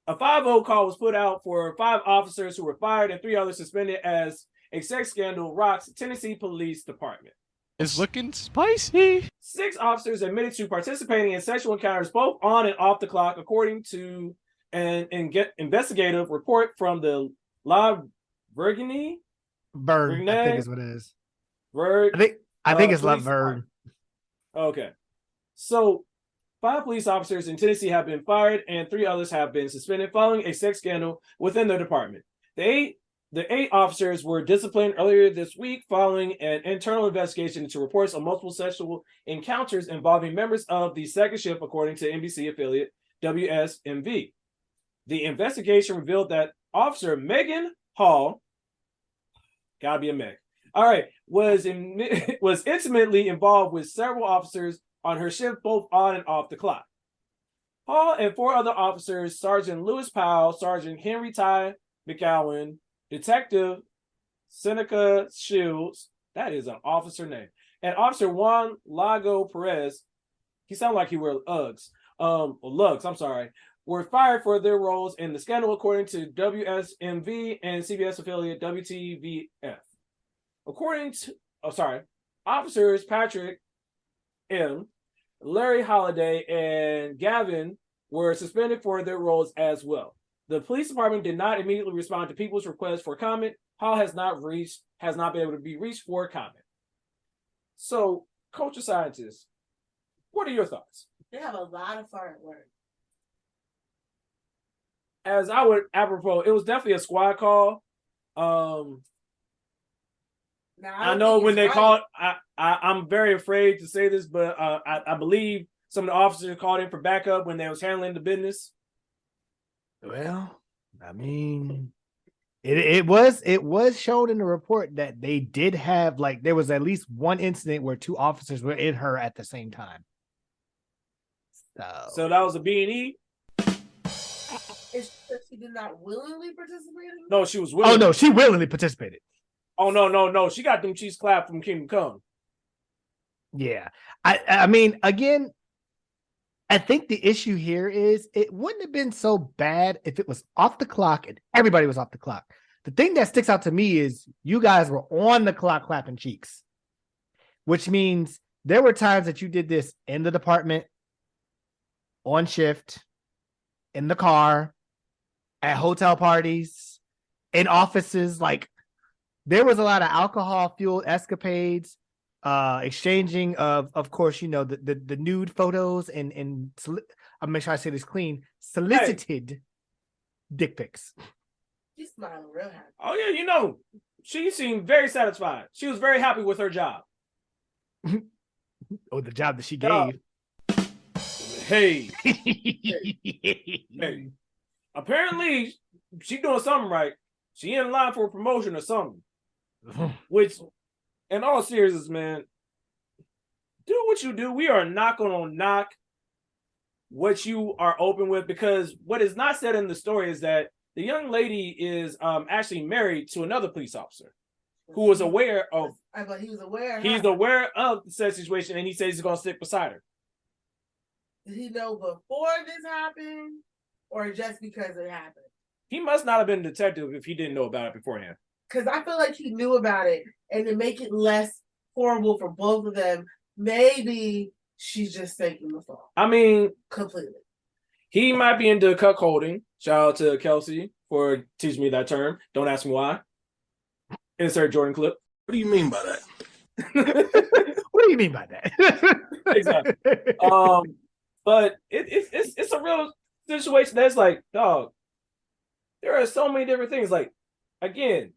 5-0 call was put out for 5 officers who were fired and 3 others suspended as a sex scandal rocks Tennessee Police Department. It's looking spicy. 6 officers admitted to participating in sexual encounters both on and off the clock, according to an investigative report from the La Vergne. Vern, I think is what it is. I think it's La Verne. Okay. So 5 police officers in Tennessee have been fired and 3 others have been suspended following a sex scandal within their department. The 8 officers were disciplined earlier this week following an internal investigation into reports of multiple sexual encounters involving members of the second shift, according to NBC affiliate WSMV. The investigation revealed that Officer Megan Hall, gotta be a Meg, all right, was intimately involved with several officers on her shift, both on and off the clock. Hall and 4 other officers, Sergeant Lewis Powell, Sergeant Henry Ty McGowan, Detective Seneca Shields, that is an officer name, and Officer Juan Lago Perez, he sounded like he wore Uggs, lugs, I'm sorry, were fired for their roles in the scandal, according to WSMV and CBS affiliate WTVF. Officers Patrick M., Larry Holiday, and Gavin were suspended for their roles as well. The police department did not immediately respond to people's requests for comment. Hall has not been able to be reached for comment. So, culture scientists, what are your thoughts? They have a lot of fun at work. As I would apropos, it was definitely a squad call. I know when they called, I'm very afraid to say this, but I believe some of the officers called in for backup when they was handling the business. Well, I mean, it was shown in the report that they did have, like, there was at least one incident where 2 officers were in her at the same time. So that was a B&E? She did not willingly participate in it? No, she was willing. Oh, no, she willingly participated. Oh, no. She got them cheese clap from Kingdom Come. Yeah. I mean, again, I think the issue here is it wouldn't have been so bad if it was off the clock and everybody was off the clock. The thing that sticks out to me is you guys were on the clock clapping cheeks, which means there were times that you did this in the department, on shift, in the car, at hotel parties, in offices. Like, there was a lot of alcohol-fueled escapades, exchanging of course, you know, the nude photos and I'll make sure I say this clean, solicited dick pics. She's smiling real happy. Oh yeah, you know, she seemed very satisfied. She was very happy with her job. Oh, the job that she gave. Hey. Hey. Apparently, she doing something right. She in line for a promotion or something. Which, in all seriousness, man, do what you do. We are not going to knock what you are open with, because what is not said in the story is that the young lady is actually married to another police officer who was aware of. But he was aware. He's aware of the said situation, and he says he's going to stick beside her. Did he know before this happened, or just because it happened? He must not have been a detective if he didn't know about it beforehand. Because I feel like he knew about it, and to make it less horrible for both of them, maybe she's just taking the fall. I mean, completely. He might be into cuckolding. Shout out to Kelsey for teaching me that term. Don't ask me why. Insert Jordan clip. What do you mean by that? What do you mean by that? Exactly. But it's a real situation that's like, dog, there are so many different things. Like, again,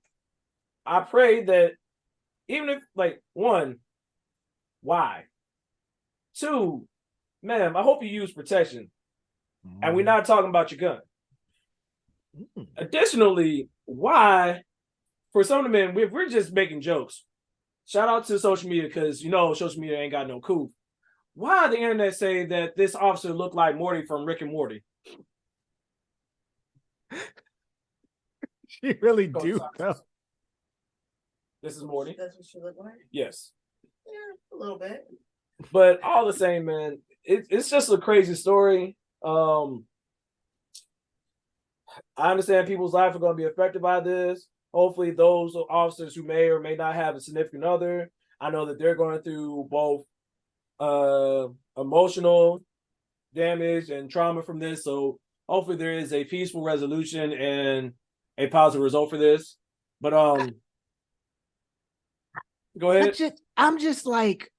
I pray that even if, like, 1, why? 2, ma'am, I hope you use protection. And we're not talking about your gun. Additionally, why, for some of the men, we're just making jokes. Shout out to social media, because, you know, social media ain't got no coup. Why the internet say that this officer looked like Morty from Rick and Morty? She really do, though. This is Morty. That's what she looked like? Yes. Yeah, a little bit. But all the same, man, it's just a crazy story. I understand people's lives are going to be affected by this. Hopefully those officers who may or may not have a significant other, I know that they're going through both emotional damage and trauma from this. So hopefully there is a peaceful resolution and a positive result for this. But go ahead. I'm just like,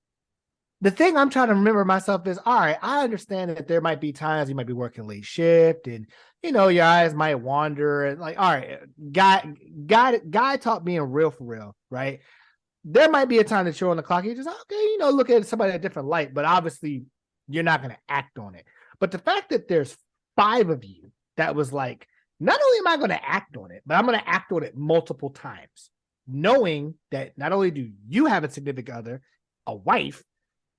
the thing I'm trying to remember myself is, all right, I understand that there might be times you might be working late shift and, you know, your eyes might wander and, like, all right, guy taught being real for real, right? There might be a time that you're on the clock, you just, okay, you know, look at somebody in a different light, but obviously you're not going to act on it. But the fact that there's 5 of you that was like, not only am I going to act on it, but I'm going to act on it multiple times, knowing that not only do you have a significant other, a wife,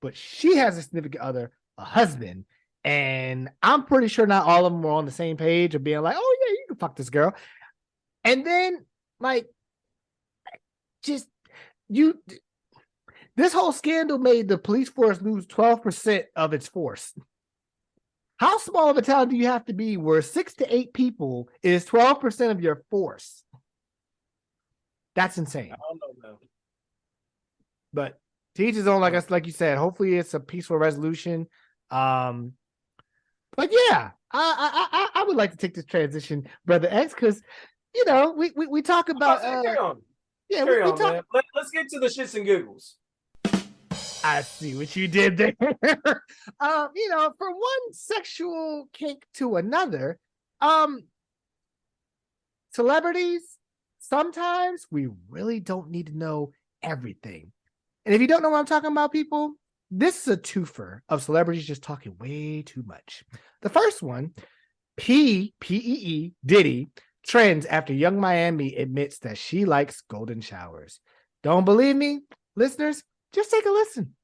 but she has a significant other, a husband. And I'm pretty sure not all of them were on the same page of being like, oh yeah, you can fuck this girl. And then, like, just this whole scandal made the police force lose 12% of its force. How small of a town do you have to be where 6 to 8 people is 12% of your force? That's insane. I don't know, man. But to each his own, like you said, hopefully it's a peaceful resolution. But yeah, I would like to take this transition, Brother X, because we talk about carry on. Yeah, carry on, man. Let's get to the shits and giggles. I see what you did there. From one sexual kink to another, celebrities, sometimes we really don't need to know everything. And if you don't know what I'm talking about, people, this is a twofer of celebrities just talking way too much. The first one, P.E.E. Diddy, trends after Young Miami admits that she likes golden showers. Don't believe me? Listeners, just take a listen.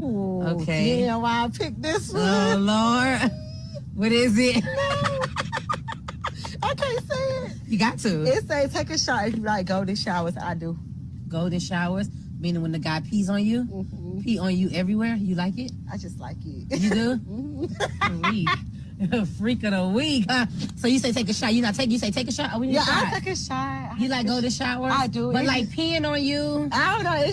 Ooh, okay. Yeah, why I picked this one. Oh, Lord. What is it? No. I can't say it. You got to. It says take a shower if you like golden showers. I do. Golden showers? Meaning when the guy pees on you? Mm-hmm. Pee on you everywhere? You like it? I just like it. You do? Mm-hmm. Freak of the week, huh? So you say take a shot. You say take a shot? Oh, I take a shot. You like go to shower? I do. But like peeing on you? I don't know. I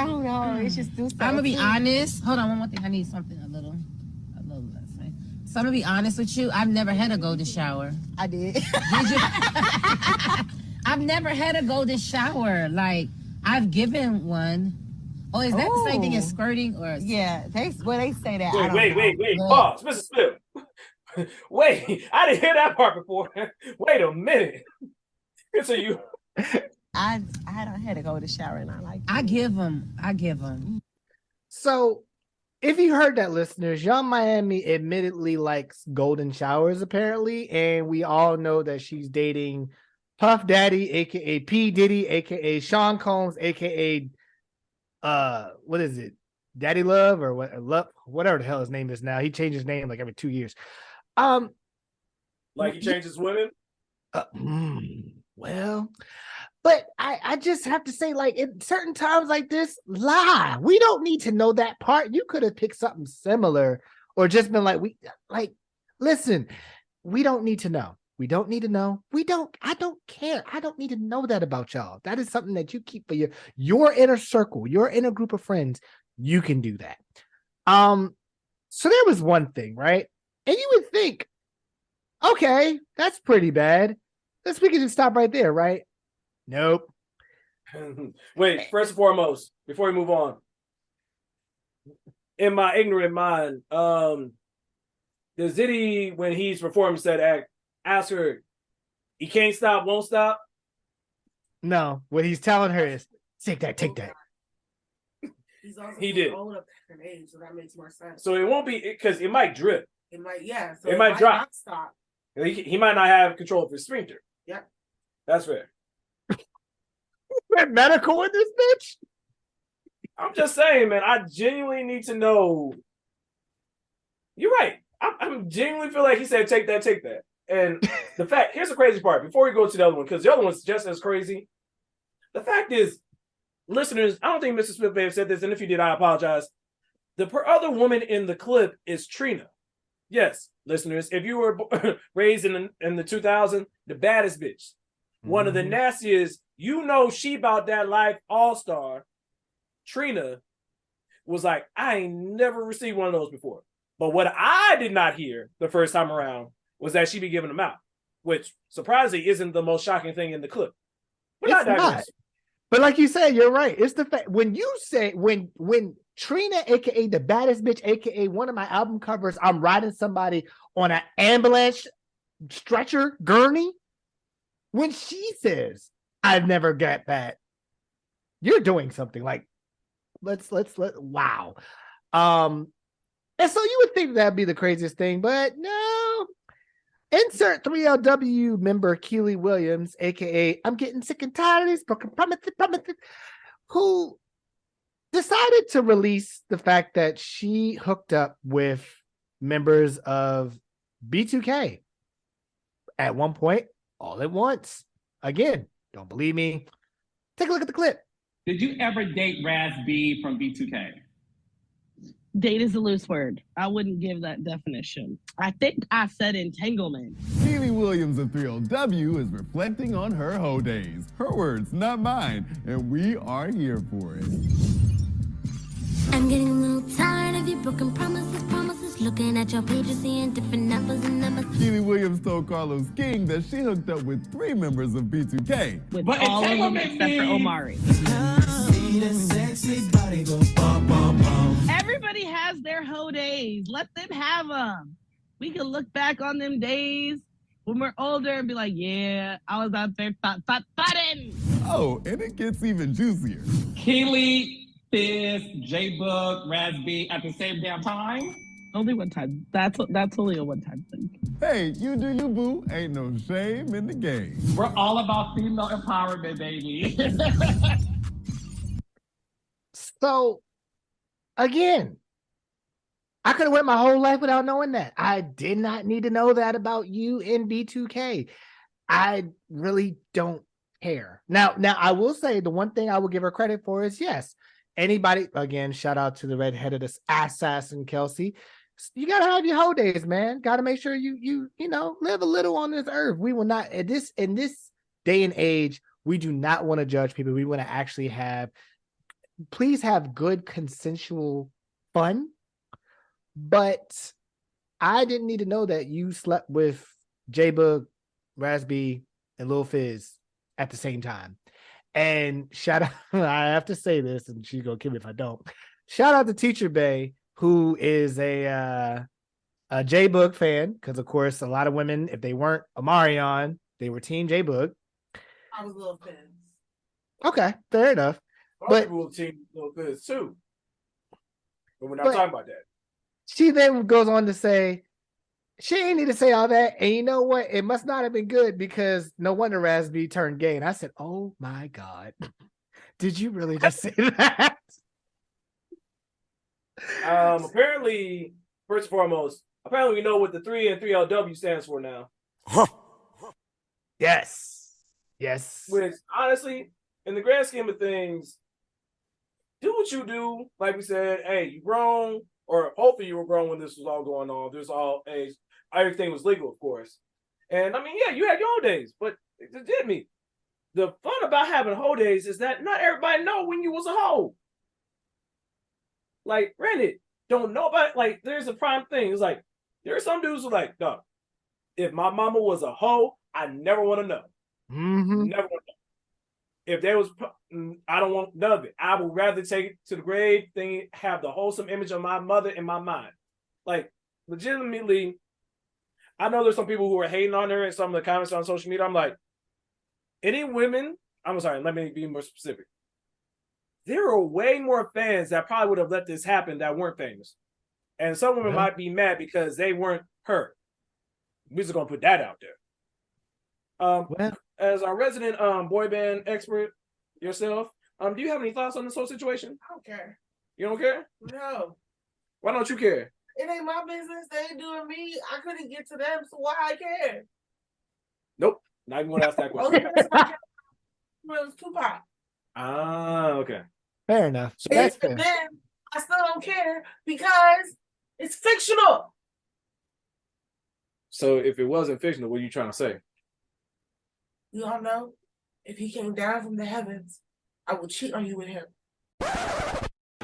don't know. It's just do something. I'm gonna be honest. Hold on, one more thing. I need something a little less. Right? So I'm gonna be honest with you. I've never had a golden shower. I did. Did you? I've never had a golden shower. Like I've given one. Oh, is that the same thing as squirting or? Yeah, they say that. Wait. Pause, Mr. Smith. Wait, I didn't hear that part before. Wait a minute. So you? I don't had to go to shower and I give them. So, if you heard that, listeners, Young Miami admittedly likes golden showers apparently, and we all know that she's dating Puff Daddy, aka P Diddy, aka Sean Combs, aka what is it? Daddy Love or what? Love, whatever the hell his name is now. He changed his name like every 2 years. Like he changes women? Well, but I just have to say, like, in certain times like this, lie. We don't need to know that part. You could have picked something similar or just been listen, we don't need to know. We don't need to know. I don't care. I don't need to know that about y'all. That is something that you keep for your inner circle, your inner group of friends. You can do that. So there was one thing, right? And you would think, okay, that's pretty bad. We can just stop right there, right? Nope. Wait, first and foremost, before we move on, in my ignorant mind, does Diddy, when he's performing said act, ask her, he can't stop, won't stop? No, what he's telling her is, take that. He's also he did. old up at an age, so that makes more sense. So it won't be, because it might drip. It might, yeah. So it might drop. Not stop. He might not have control of his sphincter. Yeah. That's fair. Medical in this bitch? I'm just saying, man, I genuinely need to know. You're right. I genuinely feel like he said, take that. And the fact, here's the crazy part, before we go to the other one, because the other one's just as crazy. The fact is, listeners, I don't think Mr. Smith may have said this, and if you did, I apologize. The other woman in the clip is Trina. Yes, listeners, if you were raised in the 2000s, the baddest bitch. One of the nastiest, she about that life all-star. Trina was like, I ain't never received one of those before. But what I did not hear the first time around was that she be giving them out, which surprisingly isn't the most shocking thing in the clip. But it's not. But like you said, you're right. It's the fact when you say when Trina, aka the baddest bitch, aka one of my album covers, I'm riding somebody on an ambulance stretcher gurney. When she says, I've never got that, you're doing something like let's wow. And so you would think that'd be the craziest thing, but no. Insert 3LW member Keely Williams, aka I'm getting sick and tired of these broken promises, who decided to release the fact that she hooked up with members of B2K at one point, all at once. Again, don't believe me? Take a look at the clip. Did you ever date Raz B from B2K? Date is a loose word. I wouldn't give that definition. I think I said entanglement. Keely Williams of 3LW is reflecting on her hoe days. Her words, not mine, and we are here for it. I'm getting a little tired of your broken promises. Looking at your pages, seeing different numbers and numbers. Keely Williams told Carlos King that she hooked up with 3 members of B2K. With all of them except for Omari. Everybody has their hoe days. Let them have them. We can look back on them days when we're older and be like, yeah, I was out there fighting. Oh, and it gets even juicier. Keely, Fizz, J-Book, Raspy at the same damn time? Only one time. That's only a one-time thing. Hey, you do you, boo. Ain't no shame in the game. We're all about female empowerment, baby. So, again, I could have went my whole life without knowing that. I did not need to know that about you in B2K. I really don't care. Now, I will say the one thing I will give her credit for is, yes, anybody, again, shout out to the redheaded assassin, Kelsey. You got to have your hoe days, man. Got to make sure you live a little on this earth. We will not, in this day and age, we do not want to judge people. We want to actually please have good consensual fun. But I didn't need to know that you slept with J-Bug, Raspy, and Lil Fizz at the same time. And shout out, I have to say this, and she's gonna kill me if I don't. Shout out to Teacher Bay, who is a J-Bug fan, because of course a lot of women, if they weren't Omarion, they were Team J-Bug. I was Lil Fizz. Okay, fair enough. But people will Team Lil Fizz too. But we're not talking about that. She then goes on to say, she ain't need to say all that. And you know what? It must not have been good because no wonder Raspy turned gay. And I said, oh my God. Did you really just say that? Apparently, first and foremost, we know what the 3 and 3LW stands for now. Yes. Which, honestly, in the grand scheme of things, do what you do. Like we said, hey, you grown. Or hopefully you were grown when this was all going on. There's all age. Everything was legal, of course. And I mean, yeah, you had your own days, but it did me. The fun about having hoe days is that not everybody know when you was a hoe. Like, granted, don't know about it. Like, there's a prime thing. It's like, there are some dudes who are like, no, if my mama was a hoe, I never want to know. Mm-hmm. Never want to know. If there was, I don't want none of it. I would rather take it to the grave than have the wholesome image of my mother in my mind. Like, legitimately, I know there's some people who are hating on her in some of the comments on social media. I'm like, any women, I'm sorry, let me be more specific. There are way more fans that probably would have let this happen that weren't famous. And some women might be mad because they weren't her. We're just going to put that out there. As our resident boy band expert yourself, do you have any thoughts on this whole situation? I don't care. You don't care? No. Why don't you care? It ain't my business. They ain't doing me. I couldn't get to them, so why I care? Nope. Not even want to ask that question. It was Tupac. Ah, okay. Fair enough. So that's fair. Then I still don't care because it's fictional. So if it wasn't fictional, what are you trying to say? You all know, if he came down from the heavens, I would cheat on you with him.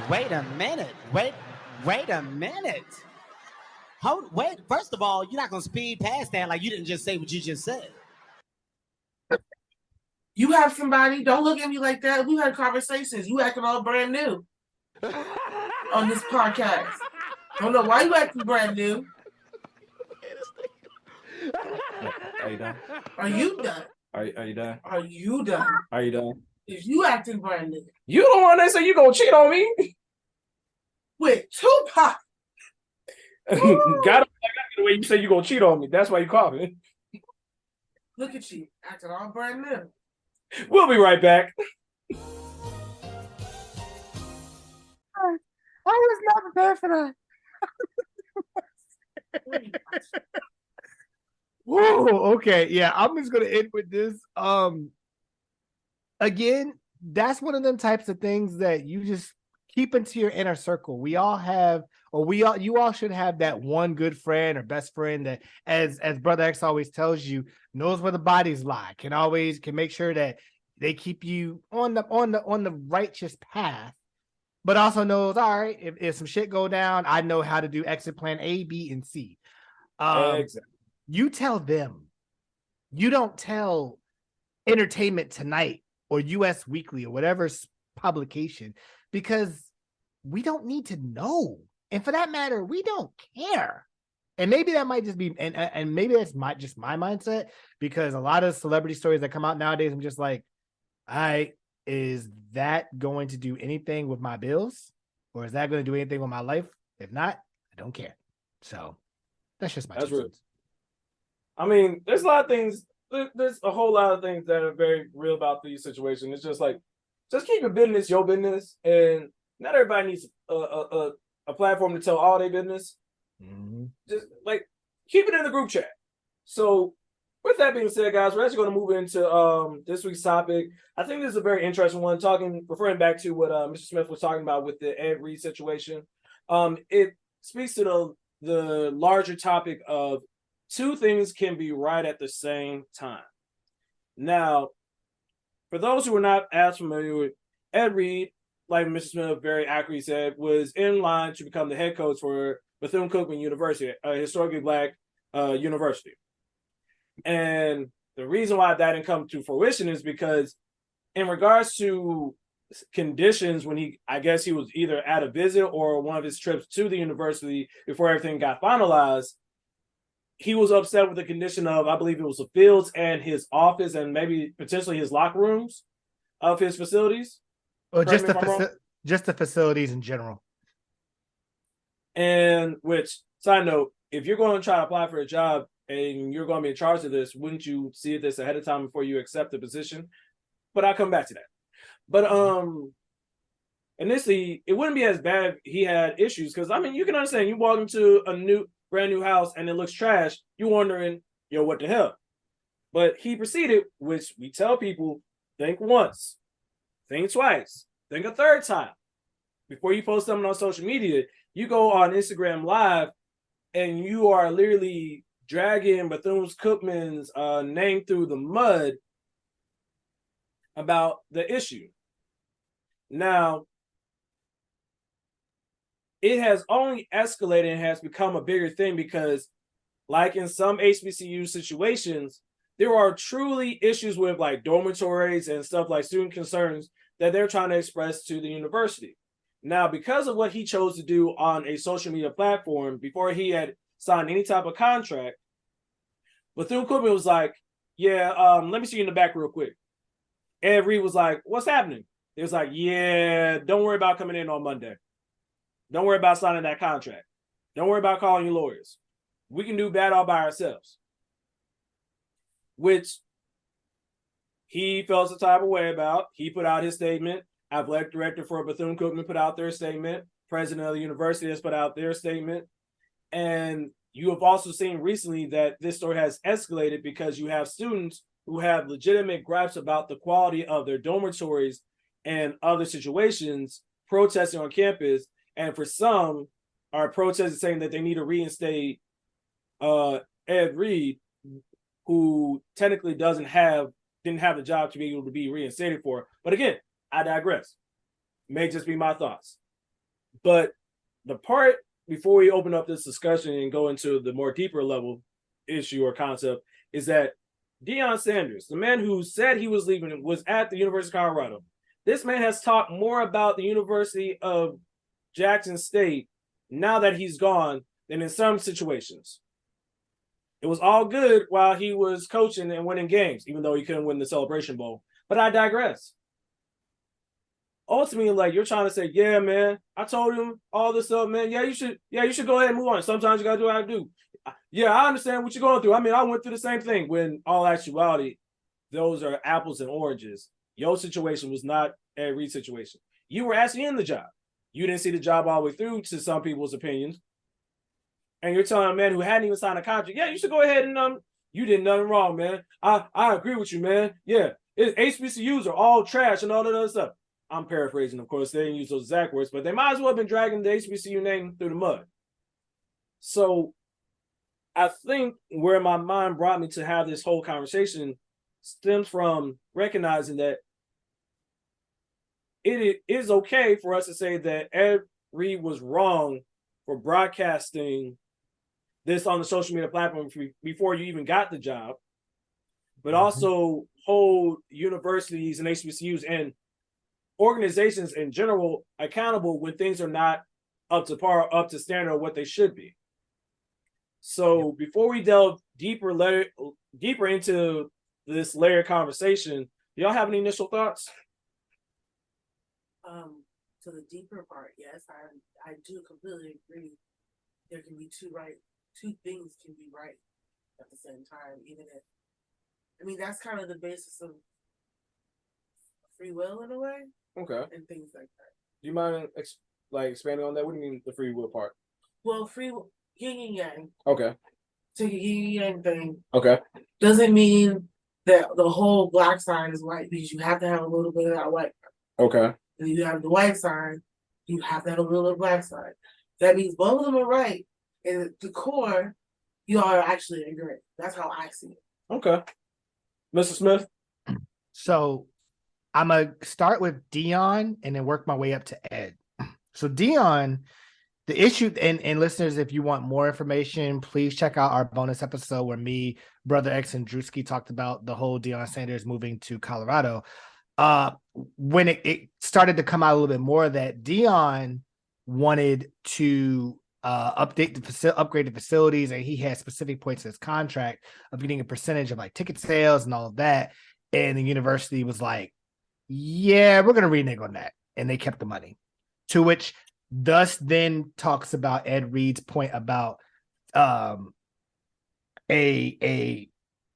Wait a minute. Wait a minute. First of all, you're not going to speed past that like you didn't just say what you just said. You have somebody, don't look at me like that. We had conversations. You acting all brand new on this podcast. I don't know why you acting brand new. Are you done? Are you done? Are you done? Are you done? Are you done? If you acting brand new. You the one that said you gonna cheat on me? With Tupac. Got the way you say you gonna cheat on me. That's why you called me. Look at you, acting all brand new. We'll be right back. I was not prepared for that. Whoa, okay. Yeah, I'm just gonna end with this. Again, that's one of them types of things that you just keep into your inner circle. We all have, you all should have that one good friend or best friend that, as Brother X always tells you, knows where the bodies lie, can make sure that they keep you on the righteous path, but also knows, all right, if some shit go down, I know how to do exit plan A, B, and C. Exactly. You tell them. You don't tell Entertainment Tonight or US Weekly or whatever publication, because we don't need to know. And for that matter, we don't care. And maybe that might just be, and maybe that's just my mindset, because a lot of celebrity stories that come out nowadays, I'm just like, is that going to do anything with my bills? Or is that going to do anything with my life? If not, I don't care. So that's just my That's 2 real. cents. I mean, there's a lot of things. There's a whole lot of things that are very real about these situations. It's just like, just keep your business your business, and not everybody needs a platform to tell all their business. Mm-hmm. Just like keep it in the group chat. So, with that being said, guys, we're actually going to move into this week's topic. I think this is a very interesting one. Referring back to what Mr. Smith was talking about with the Ed Reed situation. It speaks to the larger topic of two things can be right at the same time. Now, for those who are not as familiar with Ed Reed, like Mr. Smith very accurately said, was in line to become the head coach for Bethune-Cookman University, a historically Black university. And the reason why that didn't come to fruition is because in regards to conditions when he was either at a visit or one of his trips to the university before everything got finalized, he was upset with the condition of, I believe it was the fields and his office and maybe potentially his locker rooms of his facilities. Well, just the facilities in general. And which, side note, if you're going to try to apply for a job and you're going to be in charge of this, wouldn't you see this ahead of time before you accept the position? But I'll come back to that. But initially, it wouldn't be as bad if he had issues, because I mean, you can understand, you walk into a brand new house and it looks trash, you're wondering, what the hell? But he proceeded, which we tell people, think once, think twice, think a third time. Before you post something on social media, you go on Instagram Live and you are literally dragging Bethune-Cookman's name through the mud about the issue. Now, it has only escalated and has become a bigger thing because, like in some HBCU situations, there are truly issues with like dormitories and stuff like student concerns that they're trying to express to the university. Now, because of what he chose to do on a social media platform before he had signed any type of contract, Bethune-Cookman was like, let me see you in the back real quick. Ed Reed was like, what's happening? It was like, don't worry about coming in on Monday. Don't worry about signing that contract. Don't worry about calling your lawyers. We can do that all by ourselves. Which he felt some type of way about. He put out his statement. Athletic director for Bethune-Cookman put out their statement. President of the university has put out their statement. And you have also seen recently that this story has escalated because you have students who have legitimate gripes about the quality of their dormitories and other situations protesting on campus. And for some are protesting saying that they need to reinstate Ed Reed, who technically didn't have the job to be able to be reinstated for. But again, I digress. May just be my thoughts. But the part before we open up this discussion and go into the more deeper level issue or concept is that Deion Sanders, the man who said he was leaving, was at the University of Colorado. This man has talked more about the University of Jackson State now that he's gone than in some situations. It was all good while he was coaching and winning games, even though he couldn't win the Celebration Bowl. But I digress. Ultimately, like, you're trying to say, yeah, man, I told him all this stuff, man. You should go ahead and move on. Sometimes you gotta do what I do. Yeah, I understand what you're going through. I mean, I went through the same thing. When all actuality, those are apples and oranges. Your situation was not Ed Reed's situation. You were actually in the job. You didn't see the job all the way through, to some people's opinions. And you're telling a man who hadn't even signed a contract, yeah, you should go ahead and you did nothing wrong, man. I agree with you, man. Yeah, HBCUs are all trash and all that other stuff. I'm paraphrasing, of course, they didn't use those exact words, but they might as well have been dragging the HBCU name through the mud. So I think where my mind brought me to have this whole conversation stems from recognizing that it is okay for us to say that Ed Reed was wrong for broadcasting this on the social media platform before you even got the job, but also hold universities and HBCUs and organizations in general accountable when things are not up to par, up to standard of what they should be. So before we delve deeper into this layered conversation, do y'all have any initial thoughts? To the deeper part, yes, I do completely agree. There can be two things can be right at the same time, even if, I mean, that's kind of the basis of free will in a way. Okay. And things like that. Do you mind expanding on that? What do you mean the free will part? Well, yin and yang. Okay. Take a yin and yang thing. Okay. Doesn't mean that the whole black side is white, because you have to have a little bit of that white. Okay. And you have the white side, you have to have a little of the black side. That means both of them are right. And at the core, you are actually agree. That's how I see it. Okay. Mr. Smith? So I'm going to start with Dion and then work my way up to Ed. So Dion, the issue, and listeners, if you want more information, please check out our bonus episode where me, Brother X, and Drewski talked about the whole Deion Sanders moving to Colorado. When it started to come out a little bit more that Dion wanted to upgrade the facilities, and he had specific points in his contract of getting a percentage of like ticket sales and all of that. And the university was like, yeah, we're going to renege on that. And they kept the money. To which thus then talks about Ed Reed's point about a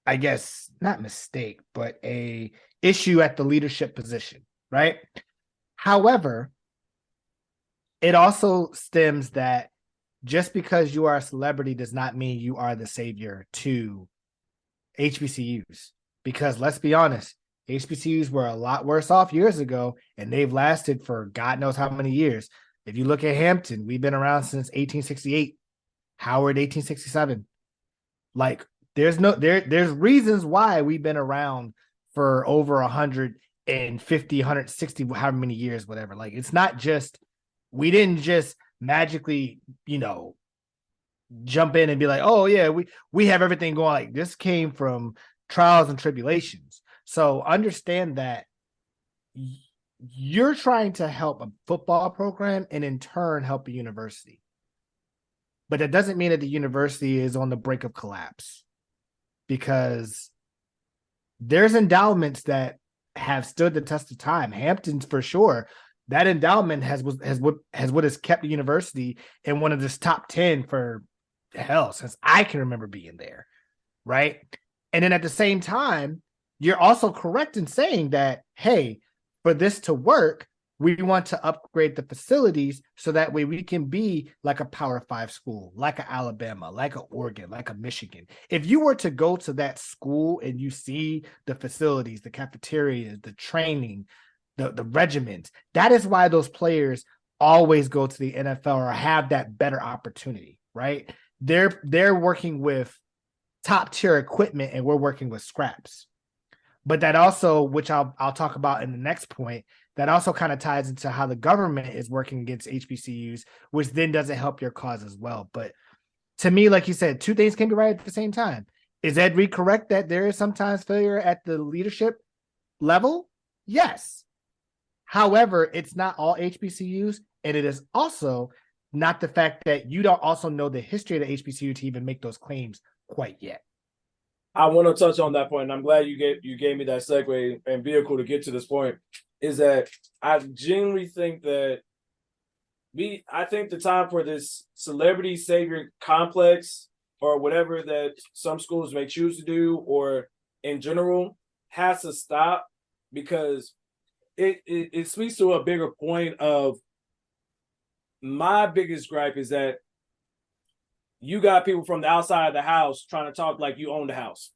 I guess not mistake, but a issue at the leadership position, right? However, it also stems that just because you are a celebrity does not mean you are the savior to HBCUs. Because let's be honest, HBCUs were a lot worse off years ago, and they've lasted for God knows how many years. If you look at Hampton, we've been around since 1868. Howard, 1867. Like, there's reasons why we've been around for over 150, 160, however many years, whatever. Like, it's not just, we didn't just magically, jump in and be like, oh yeah, we have everything going. Like, this came from trials and tribulations. So understand that you're trying to help a football program and in turn help a university. But that doesn't mean that the university is on the brink of collapse, because there's endowments that have stood the test of time. Hampton's for sure. That endowment has what has kept the university in one of this top 10 for hell since I can remember being there, right? And then at the same time, you're also correct in saying that, hey, for this to work, we want to upgrade the facilities so that way we can be like a Power 5 school, like a Alabama, like a Oregon, like a Michigan. If you were to go to that school and you see the facilities, the cafeterias, the training, the regiment, that is why those players always go to the NFL or have that better opportunity, right? They're working with top tier equipment and we're working with scraps. But that also, which I'll talk about in the next point, that also kind of ties into how the government is working against HBCUs, which then doesn't help your cause as well. But to me, like you said, two things can be right at the same time. Is Ed Reed correct that there is sometimes failure at the leadership level? Yes. However, it's not all HBCUs, and it is also not the fact that you don't also know the history of the HBCU to even make those claims quite yet. I want to touch on that point, and I'm glad you gave me that segue and vehicle to get to this point, is that I genuinely think that I think the time for this celebrity savior complex or whatever that some schools may choose to do or in general has to stop, because it speaks to a bigger point of my biggest gripe is that you got people from the outside of the house trying to talk like you own the house.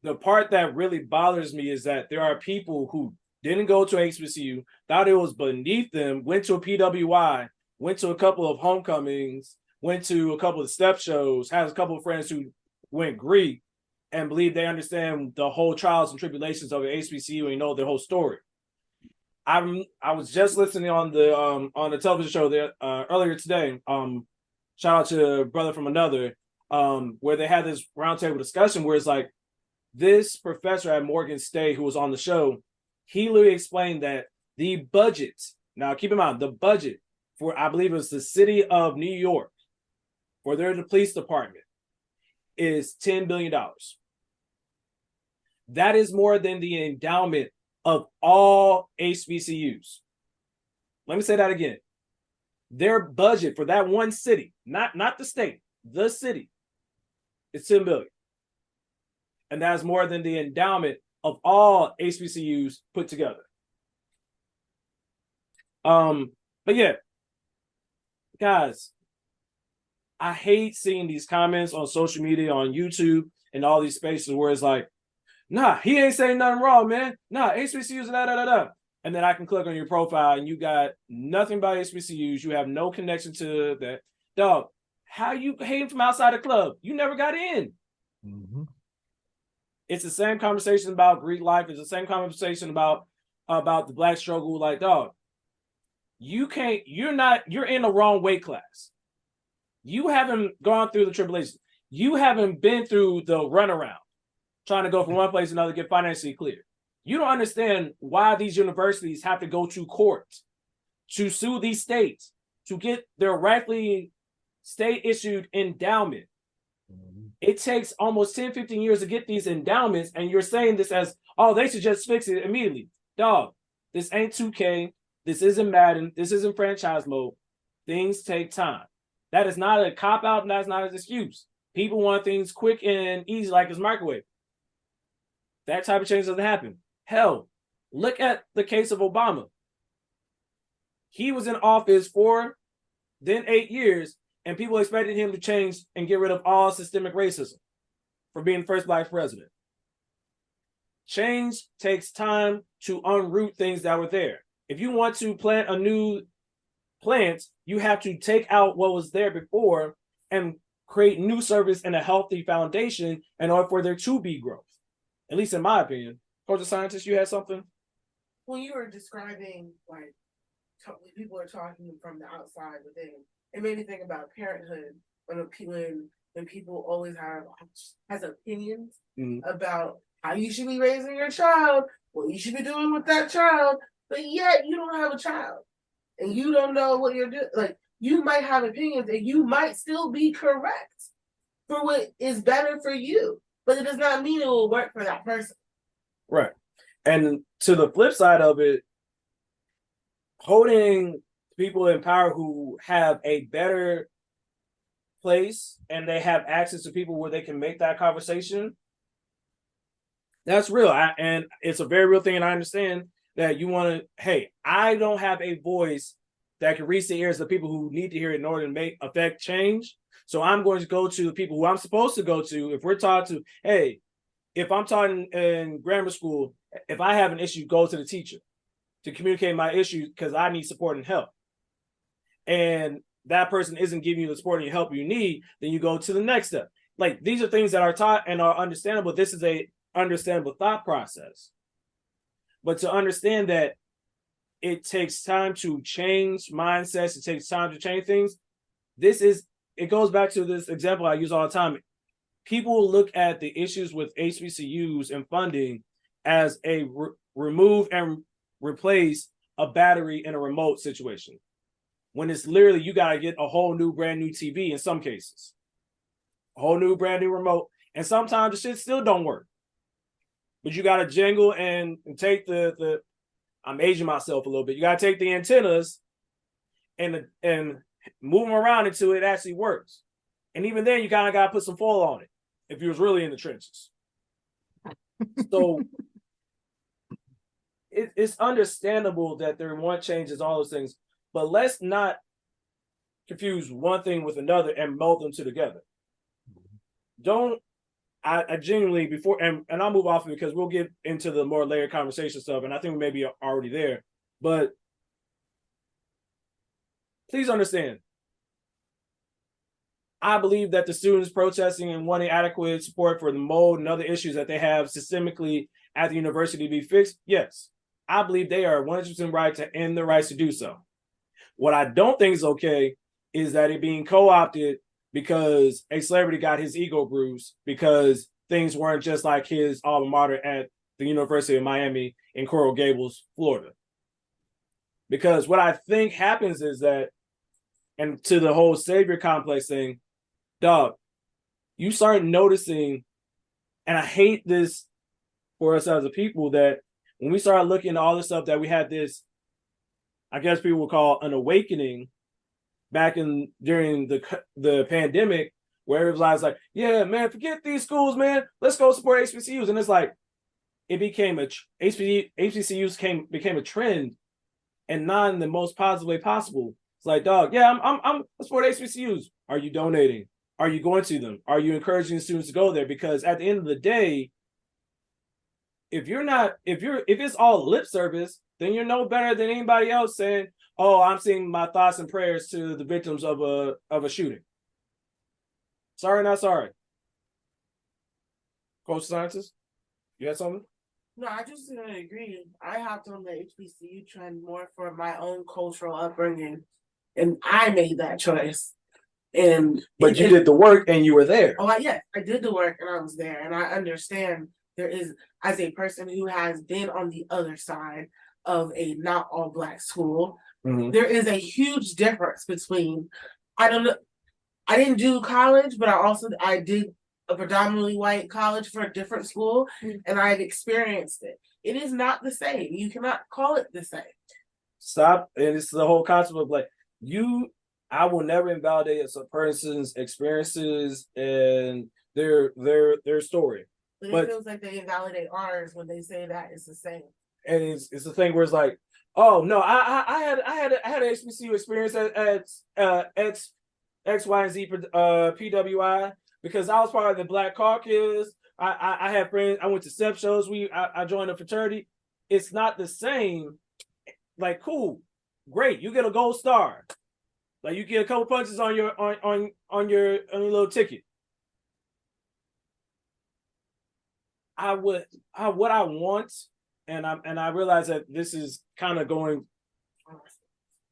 The part that really bothers me is that there are people who didn't go to HBCU, thought it was beneath them, went to a PWI, went to a couple of homecomings, went to a couple of step shows, has a couple of friends who went Greek, and believe they understand the whole trials and tribulations of an HBCU and know their whole story. I was just listening on the television show there earlier today. Shout out to Brother from Another, where they had this roundtable discussion where it's like this professor at Morgan State who was on the show, he literally explained that the budget, now keep in mind, the budget for, I believe it was the city of New York, for their police department is $10 billion. That is more than the endowment of all HBCUs. Let me say that again. Their budget for that one city, not the state, the city, is $10 billion. And that's more than the endowment of all HBCUs put together. But yeah, guys, I hate seeing these comments on social media, on YouTube, and all these spaces where it's like, nah, he ain't saying nothing wrong, man. Nah, HBCUs, da. And then I can click on your profile and you got nothing about HBCUs. You have no connection to that. Dog, how you hating from outside the club? You never got in. Mm-hmm. It's the same conversation about Greek life. It's the same conversation about the Black struggle. Like, dog, you're in the wrong weight class. You haven't gone through the tribulation. You haven't been through the runaround, trying to go from one place to another, get financially clear. You don't understand why these universities have to go to court to sue these states to get their rightfully state-issued endowment. It takes almost 10, 15 years to get these endowments, and you're saying this as, oh, they should just fix it immediately. Dog, this ain't 2K. This isn't Madden. This isn't franchise mode. Things take time. That is not a cop-out, and that's not an excuse. People want things quick and easy like it's microwave. That type of change doesn't happen. Hell, look at the case of Obama. He was in office for then 8 years, and people expected him to change and get rid of all systemic racism for being the first Black president. Change takes time to unroot things that were there. If you want to plant a new plant, you have to take out what was there before and create new service and a healthy foundation in order for there to be growth. At least in my opinion. Coach, scientist, you had something? When you were describing, like, people are talking from the outside within, it made me think about parenthood when people always has opinions about how you should be raising your child, what you should be doing with that child, but yet you don't have a child and you don't know what you're doing. Like, you might have opinions and you might still be correct for what is better for you, but it does not mean it will work for that person. Right. And to the flip side of it, holding people in power who have a better place and they have access to people where they can make that conversation, that's real. And it's a very real thing. And I understand that you want to, hey, I don't have a voice that can reach the ears of people who need to hear it in order to affect change. So I'm going to go to the people who I'm supposed to go to. If we're taught to, hey, if I'm taught in grammar school, if I have an issue, go to the teacher to communicate my issue because I need support and help. And that person isn't giving you the support and help you need, then you go to the next step. Like, these are things that are taught and are understandable. This is a understandable thought process. But to understand that it takes time to change mindsets, it takes time to change things. It goes back to this example I use all the time. People look at the issues with HBCUs and funding as a remove and replace a battery in a remote situation. When it's literally, you got to get a whole new, brand new TV in some cases. A whole new, brand new remote. And sometimes the shit still don't work. But you got to jingle and take the I'm aging myself a little bit. You got to take the antennas and move them around until it actually works. And even then, you kind of got to put some foil on it if you was really in the trenches. So it's understandable that there want changes, all those things, but let's not confuse one thing with another and meld them together. Don't I genuinely before and I'll move off of it because we'll get into the more layered conversation stuff, and I think we may be already there. But please understand, I believe that the students protesting and wanting adequate support for the mold and other issues that they have systemically at the university to be fixed, yes, I believe they are 100% right to end their rights to do so. What I don't think is okay is that it being co-opted because a celebrity got his ego bruised because things weren't just like his alma mater at the University of Miami in Coral Gables, Florida. Because what I think happens is that, and to the whole savior complex thing, dog, you start noticing, and I hate this for us as a people, that when we start looking at all the stuff that we had this, I guess people would call an awakening back in during the pandemic, where everybody's like, yeah, man, forget these schools, man. Let's go support HBCUs. And it's like, it became HBCUs became a trend, and not in the most positive way possible. It's like, dog, yeah, I'm support HBCUs. Are you donating? Are you going to them? Are you encouraging the students to go there? Because at the end of the day, if it's all lip service, then you're no better than anybody else saying, oh, I'm sending my thoughts and prayers to the victims of a shooting. Sorry, not sorry. Coach Scientist, you had something? No, I just didn't agree. I hopped on the HBCU trend more for my own cultural upbringing, and I made that choice. But you did the work and you were there. Oh, yes, I did the work and I was there, and I understand there is, as a person who has been on the other side of a not all Black school, there is a huge difference between, I didn't do college, but I did a predominantly white college for a different school, and I've experienced it. It is not the same. You cannot call it the same. Stop. And it's the whole concept of like, I will never invalidate a person's experiences and their story. But it feels like they invalidate ours when they say that it's the same. And it's the thing where it's like, oh no, I had an HBCU experience at X, Y, and Z PWI because I was part of the Black Caucus. I had friends. I went to SEP shows. I joined a fraternity. It's not the same. Like, cool, great. You get a gold star. Like, you get a couple punches on your little ticket. What I want, and I realize that this is kind of going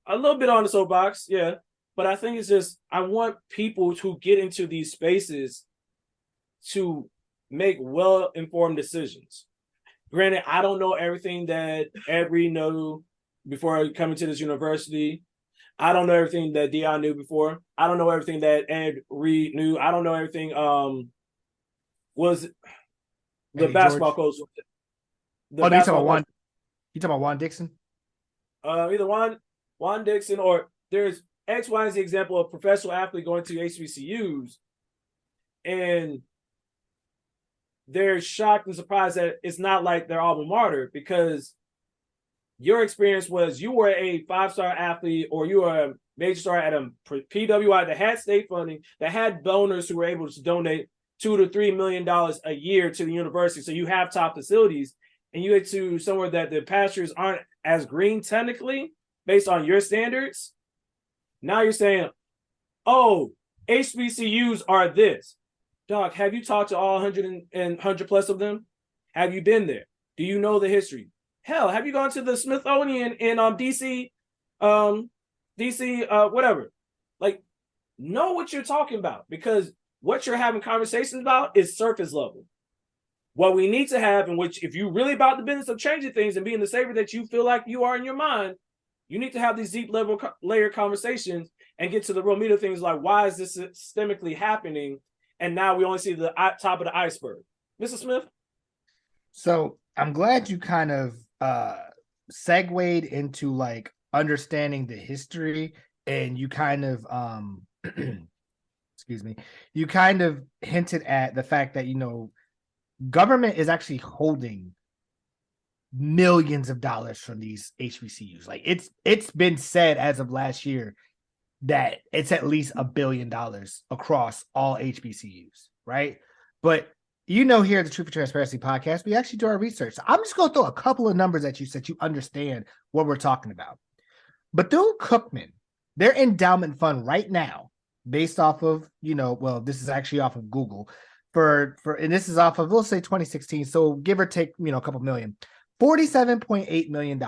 a little bit on the soapbox, yeah. But I think it's just, I want people to get into these spaces to make well-informed decisions. Granted, I don't know everything that Ed Reed knew before coming to this university. I don't know everything that Dion knew before. I don't know everything that Ed Reed knew. I don't know everything. Was the Eddie basketball George. coach? You talking about Juan Dixon? Either Juan Dixon, or there's X, Y, and Z example of professional athlete going to HBCUs, and they're shocked and surprised that it's not like their alma mater, because your experience was you were a 5-star athlete or you were a major star at a PWI that had state funding, that had donors who were able to donate $2 to $3 million a year to the university. So you have top facilities, and you get to somewhere that the pastures aren't as green technically based on your standards. Now you're saying, oh, HBCUs are this. Dog, have you talked to all 100 plus of them? Have you been there? Do you know the history? Hell, have you gone to the Smithsonian in DC, whatever? Like, know what you're talking about, because what you're having conversations about is surface level. What we need to have, in which, if you're really about the business of changing things and being the savior that you feel like you are in your mind, you need to have these deep level layered conversations and get to the real meat of things, like, why is this systemically happening? And now we only see the top of the iceberg. Mr. Smith? So I'm glad you kind of segued into like understanding the history, and you kind of excuse me, you kind of hinted at the fact that, you know, government is actually holding millions of dollars from these HBCUs. Like, it's been said as of last year that it's at least $1 billion across all HBCUs, right? But You know, here at the Truth and Transparency podcast, we actually do our research. So I'm just going to throw a couple of numbers at you so that you understand what we're talking about. Bethune-Cookman, their endowment fund right now, based off of, this is actually off of Google, and this is off of, we'll say 2016, so give or take, a couple million, $47.8 million,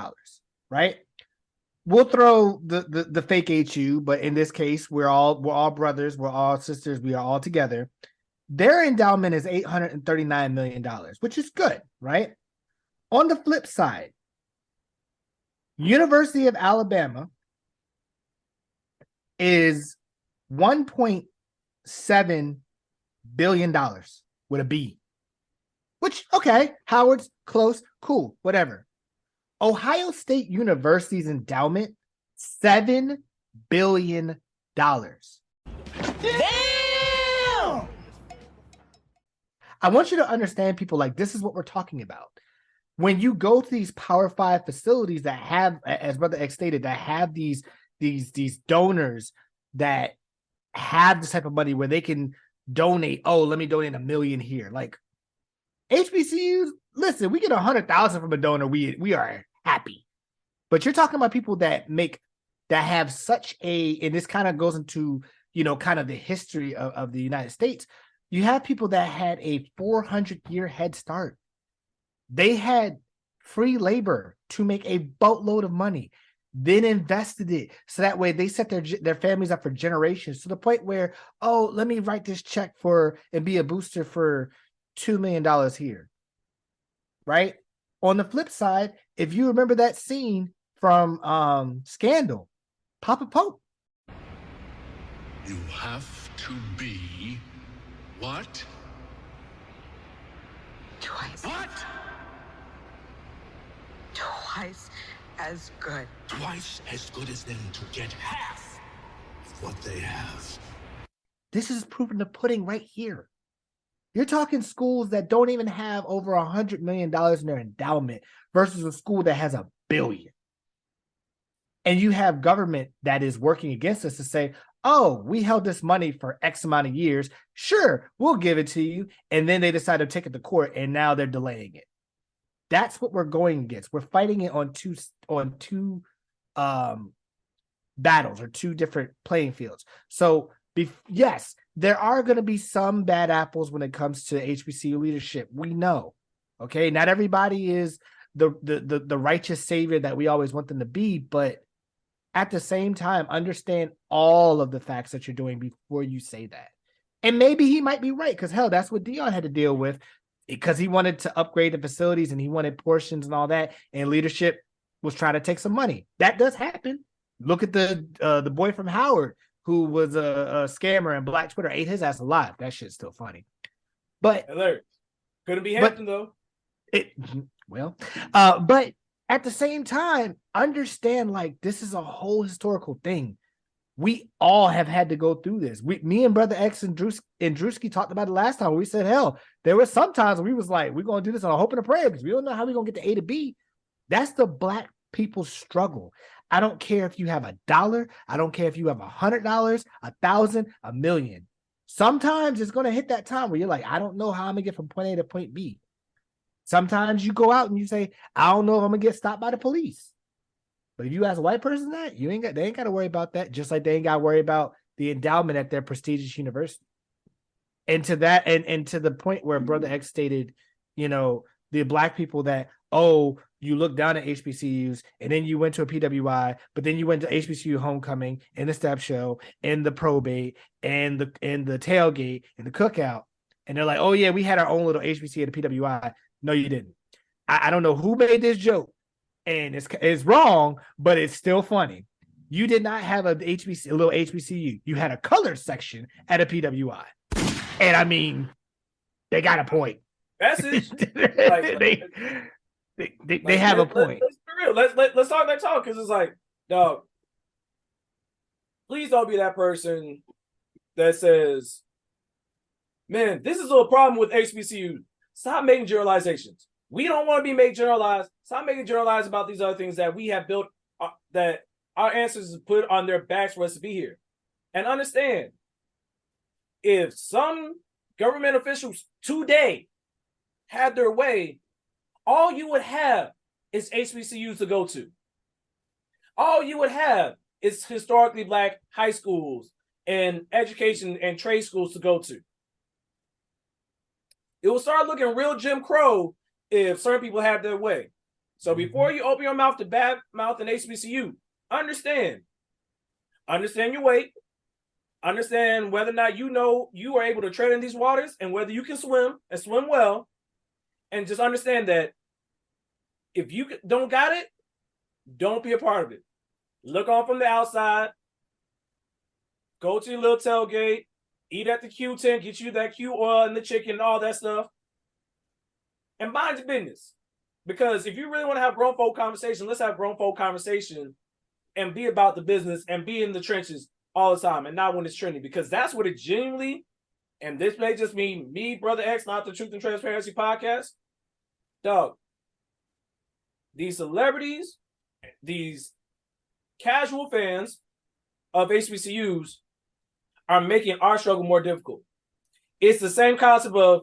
right? We'll throw the fake HU, but in this case, we're all brothers, we're all sisters, we are all together. Their endowment is $839 million, which is good, right? On the flip side, University of Alabama is $1.7 billion with a B, which, okay, Howard's close, cool, whatever. Ohio State University's endowment, $7 billion. Damn! I want you to understand, people, like, this is what we're talking about. When you go to these Power 5 facilities that have, as Brother X stated, that have these donors that have this type of money where they can donate, let me donate $1 million here. Like, HBCUs, listen, we get 100,000 from a donor, we are happy. But you're talking about people that have such and this kind of goes into, kind of the history of the United States. You have people that had a 400-year head start. They had free labor to make a boatload of money, then invested it so that way they set their families up for generations, to the point where, let me write this check and be a booster for $2 million here, right? On the flip side, if you remember that scene from Scandal, Papa Pope. You have to be what? Twice. What? Twice as good. Twice as good as them to get half of what they have. This is proof in the pudding right here. You're talking schools that don't even have over $100 million in their endowment versus a school that has $1 billion. And you have government that is working against us to say, we held this money for X amount of years. Sure, we'll give it to you. And then they decide to take it to court, and now they're delaying it. That's what we're going against. We're fighting it on two battles, or two different playing fields. So yes, there are going to be some bad apples when it comes to HBCU leadership. We know, okay, not everybody is the righteous savior that we always want them to be, but at the same time, understand all of the facts that you're doing before you say that. And maybe he might be right, because hell, that's what Dion had to deal with, because he wanted to upgrade the facilities and he wanted portions and all that, and leadership was trying to take some money. That does happen. Look at the boy from Howard who was a scammer, and Black Twitter ate his ass alive. That shit's still funny. But couldn't be Hampton though. But at the same time, understand, like, this is a whole historical thing. We all have had to go through this. Me and Brother X and Drewski talked about it last time. We said, hell, there were some times we was like, we're going to do this on a hope and a prayer because we don't know how we're going to get to A to B. That's the Black people's struggle. I don't care if you have $1. I don't care if you have $100, 1,000, $1 million. Sometimes it's going to hit that time where you're like, I don't know how I'm going to get from point A to point B. Sometimes you go out and you say, I don't know if I'm going to get stopped by the police. But if you ask a white person that, they ain't got to worry about that, just like they ain't got to worry about the endowment at their prestigious university. And to that, and to the point where Brother X stated, the Black people that, you look down at HBCUs, and then you went to a PWI, but then you went to HBCU homecoming and the step show and the probate and the tailgate and the cookout. And they're like, oh yeah, we had our own little HBCU at the PWI. No, you didn't. I don't know who made this joke, and it's wrong, but it's still funny. You did not have a little HBCU. You had a color section at a PWI. And I mean, they got a point. Message. They have a point. Let's be real. Let's talk that talk, because it's like, dog, please don't be that person that says, man, this is a problem with HBCU. Stop making generalizations. We don't want to be made generalized. Stop making generalized about these other things that we have built, that our ancestors put on their backs for us to be here. And understand, if some government officials today had their way, all you would have is HBCUs to go to. All you would have is historically black high schools and education and trade schools to go to. It will start looking real Jim Crow if certain people have their way. So before you open your mouth to bad mouth an HBCU, understand your weight, understand whether or not you know you are able to tread in these waters and whether you can swim and swim well, and just understand that if you don't got it, don't be a part of it. Look on from the outside, go to your little tailgate, eat at the Q10, get you that Q oil and the chicken and all that stuff, and mind your business. Because if you really want to have grown folk conversation, let's have grown folk conversation and be about the business and be in the trenches all the time and not when it's trending. Because that's what it genuinely, and this may just mean me, Brother X, not the Truth and Transparency podcast. Dog, these celebrities, these casual fans of HBCUs are making our struggle more difficult. It's the same concept of,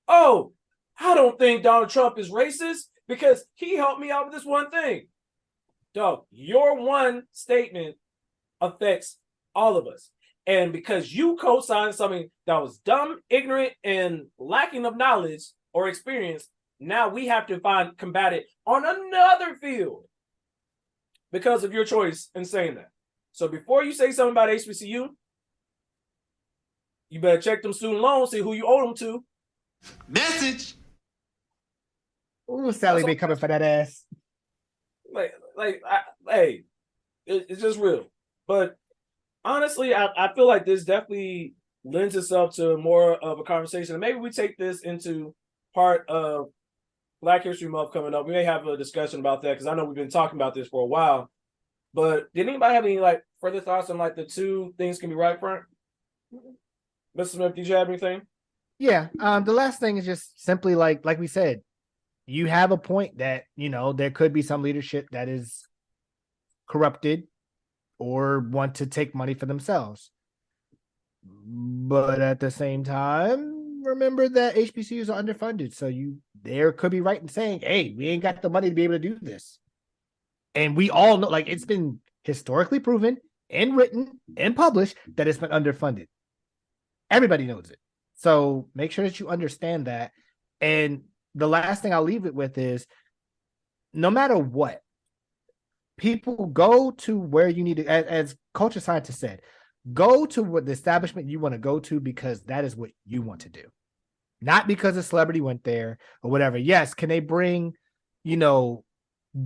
oh, I don't think Donald Trump is racist because he helped me out with this one thing. Dog, your one statement affects all of us. And because you co-signed something that was dumb, ignorant, and lacking of knowledge or experience, now we have to combat it on another field because of your choice in saying that. So before you say something about HBCU, you better check them student loans, see who you owe them to. Message. Ooh, Sally be coming for that ass. Hey, it's just real. But honestly, I feel like this definitely lends itself to more of a conversation. Maybe we take this into part of Black History Month coming up. We may have a discussion about that because I know we've been talking about this for a while. But did anybody have any further thoughts on the two things can be right front? Mr. Smith, did you have anything? Yeah. The last thing is just simply like we said, you have a point that, there could be some leadership that is corrupted or want to take money for themselves. But at the same time, remember that HBCUs are underfunded. So there could be right in saying, hey, we ain't got the money to be able to do this. And we all know, it's been historically proven and written and published that it's been underfunded. Everybody knows it. So make sure that you understand that. And the last thing I'll leave it with is, no matter what, people go to where you need to, as culture scientists said, go to what the establishment you want to go to because that is what you want to do. Not because a celebrity went there or whatever. Yes, can they bring,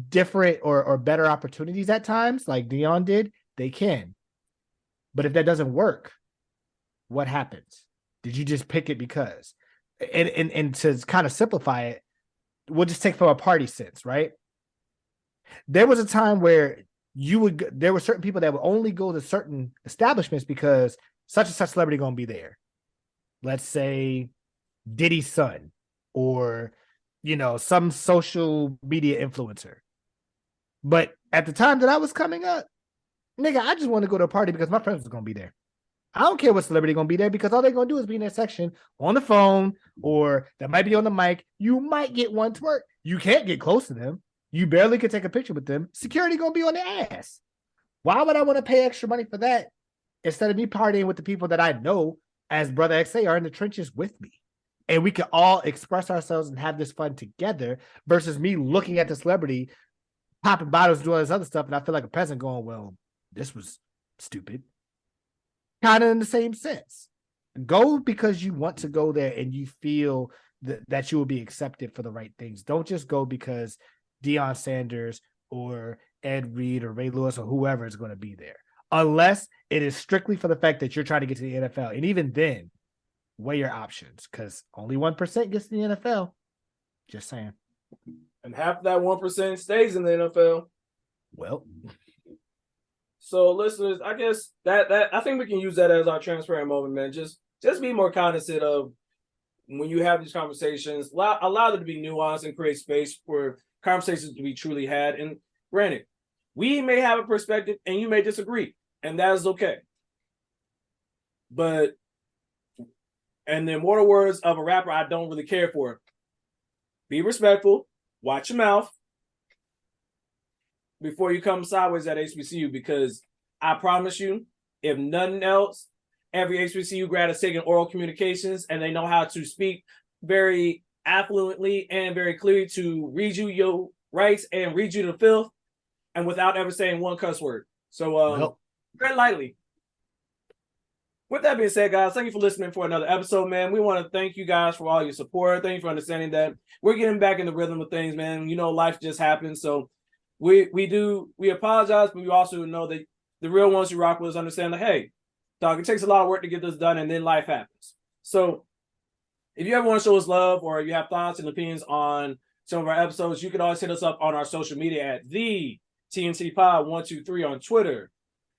different or better opportunities at times like Dion did? They can. But if that doesn't work, what happens? Did you just pick it because? And to kind of simplify it, we'll just take from a party sense, right? There was a time where there were certain people that would only go to certain establishments because such and such celebrity going to be there. Let's say Diddy's son or, some social media influencer. But at the time that I was coming up, nigga, I just want to go to a party because my friends was going to be there. I don't care what celebrity going to be there because all they're going to do is be in that section on the phone or that might be on the mic. You might get one twerk. You can't get close to them. You barely can take a picture with them. Security going to be on their ass. Why would I want to pay extra money for that instead of me partying with the people that I know, as Brother X say, are in the trenches with me? And we can all express ourselves and have this fun together versus me looking at the celebrity, popping bottles, doing this other stuff, and I feel like a peasant going, well, this was stupid. Kind of in the same sense. Go because you want to go there and you feel that you will be accepted for the right things. Don't just go because Deion Sanders or Ed Reed or Ray Lewis or whoever is going to be there. Unless it is strictly for the fact that you're trying to get to the NFL. And even then, weigh your options because only 1% gets to the NFL. Just saying. And half of that 1% stays in the NFL. Well, so listeners, I guess that I think we can use that as our transparent moment, man. Just be more cognizant of when you have these conversations. Allow them to be nuanced and create space for conversations to be truly had. And granted, we may have a perspective and you may disagree, and that is okay. But, and the immortal words of a rapper I don't really care for, Be respectful. Watch your mouth before you come sideways at HBCU, because I promise you, if nothing else, every HBCU grad is taking oral communications and they know how to speak very affluently and very clearly to read you your rights and read you the filth and without ever saying one cuss word. So tread lightly. With that being said, guys, thank you for listening for another episode, man. We want to thank you guys for all your support. Thank you for understanding that we're getting back in the rhythm of things, man. You know, life just happens. So we apologize, but we also know that the real ones who rock with us understand that, hey, dog, it takes a lot of work to get this done, and then life happens. So if you ever want to show us love or you have thoughts and opinions on some of our episodes, you can always hit us up on our social media at the TNT Pod 123 on Twitter,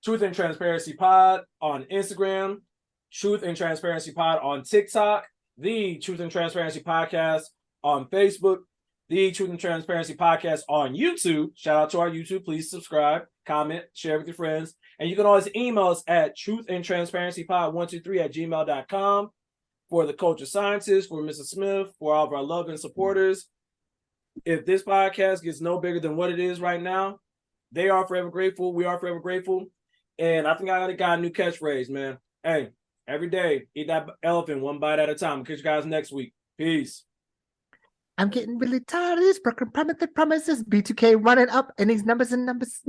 Truth and Transparency Pod on Instagram, Truth and Transparency Pod on TikTok, the Truth and Transparency Podcast on Facebook, the Truth and Transparency Podcast on YouTube. Shout out to our YouTube. Please subscribe, comment, share with your friends. And you can always email us at truthandtransparencypod123@gmail.com. For the culture scientists, for Mrs. Smith, for all of our love and supporters. If this podcast gets no bigger than what it is right now, they are forever grateful. We are forever grateful. And I think I got a new catchphrase, man. Hey, every day, eat that elephant one bite at a time. Catch you guys next week. Peace. I'm getting really tired of these broken promises. B2K running up and these numbers and numbers.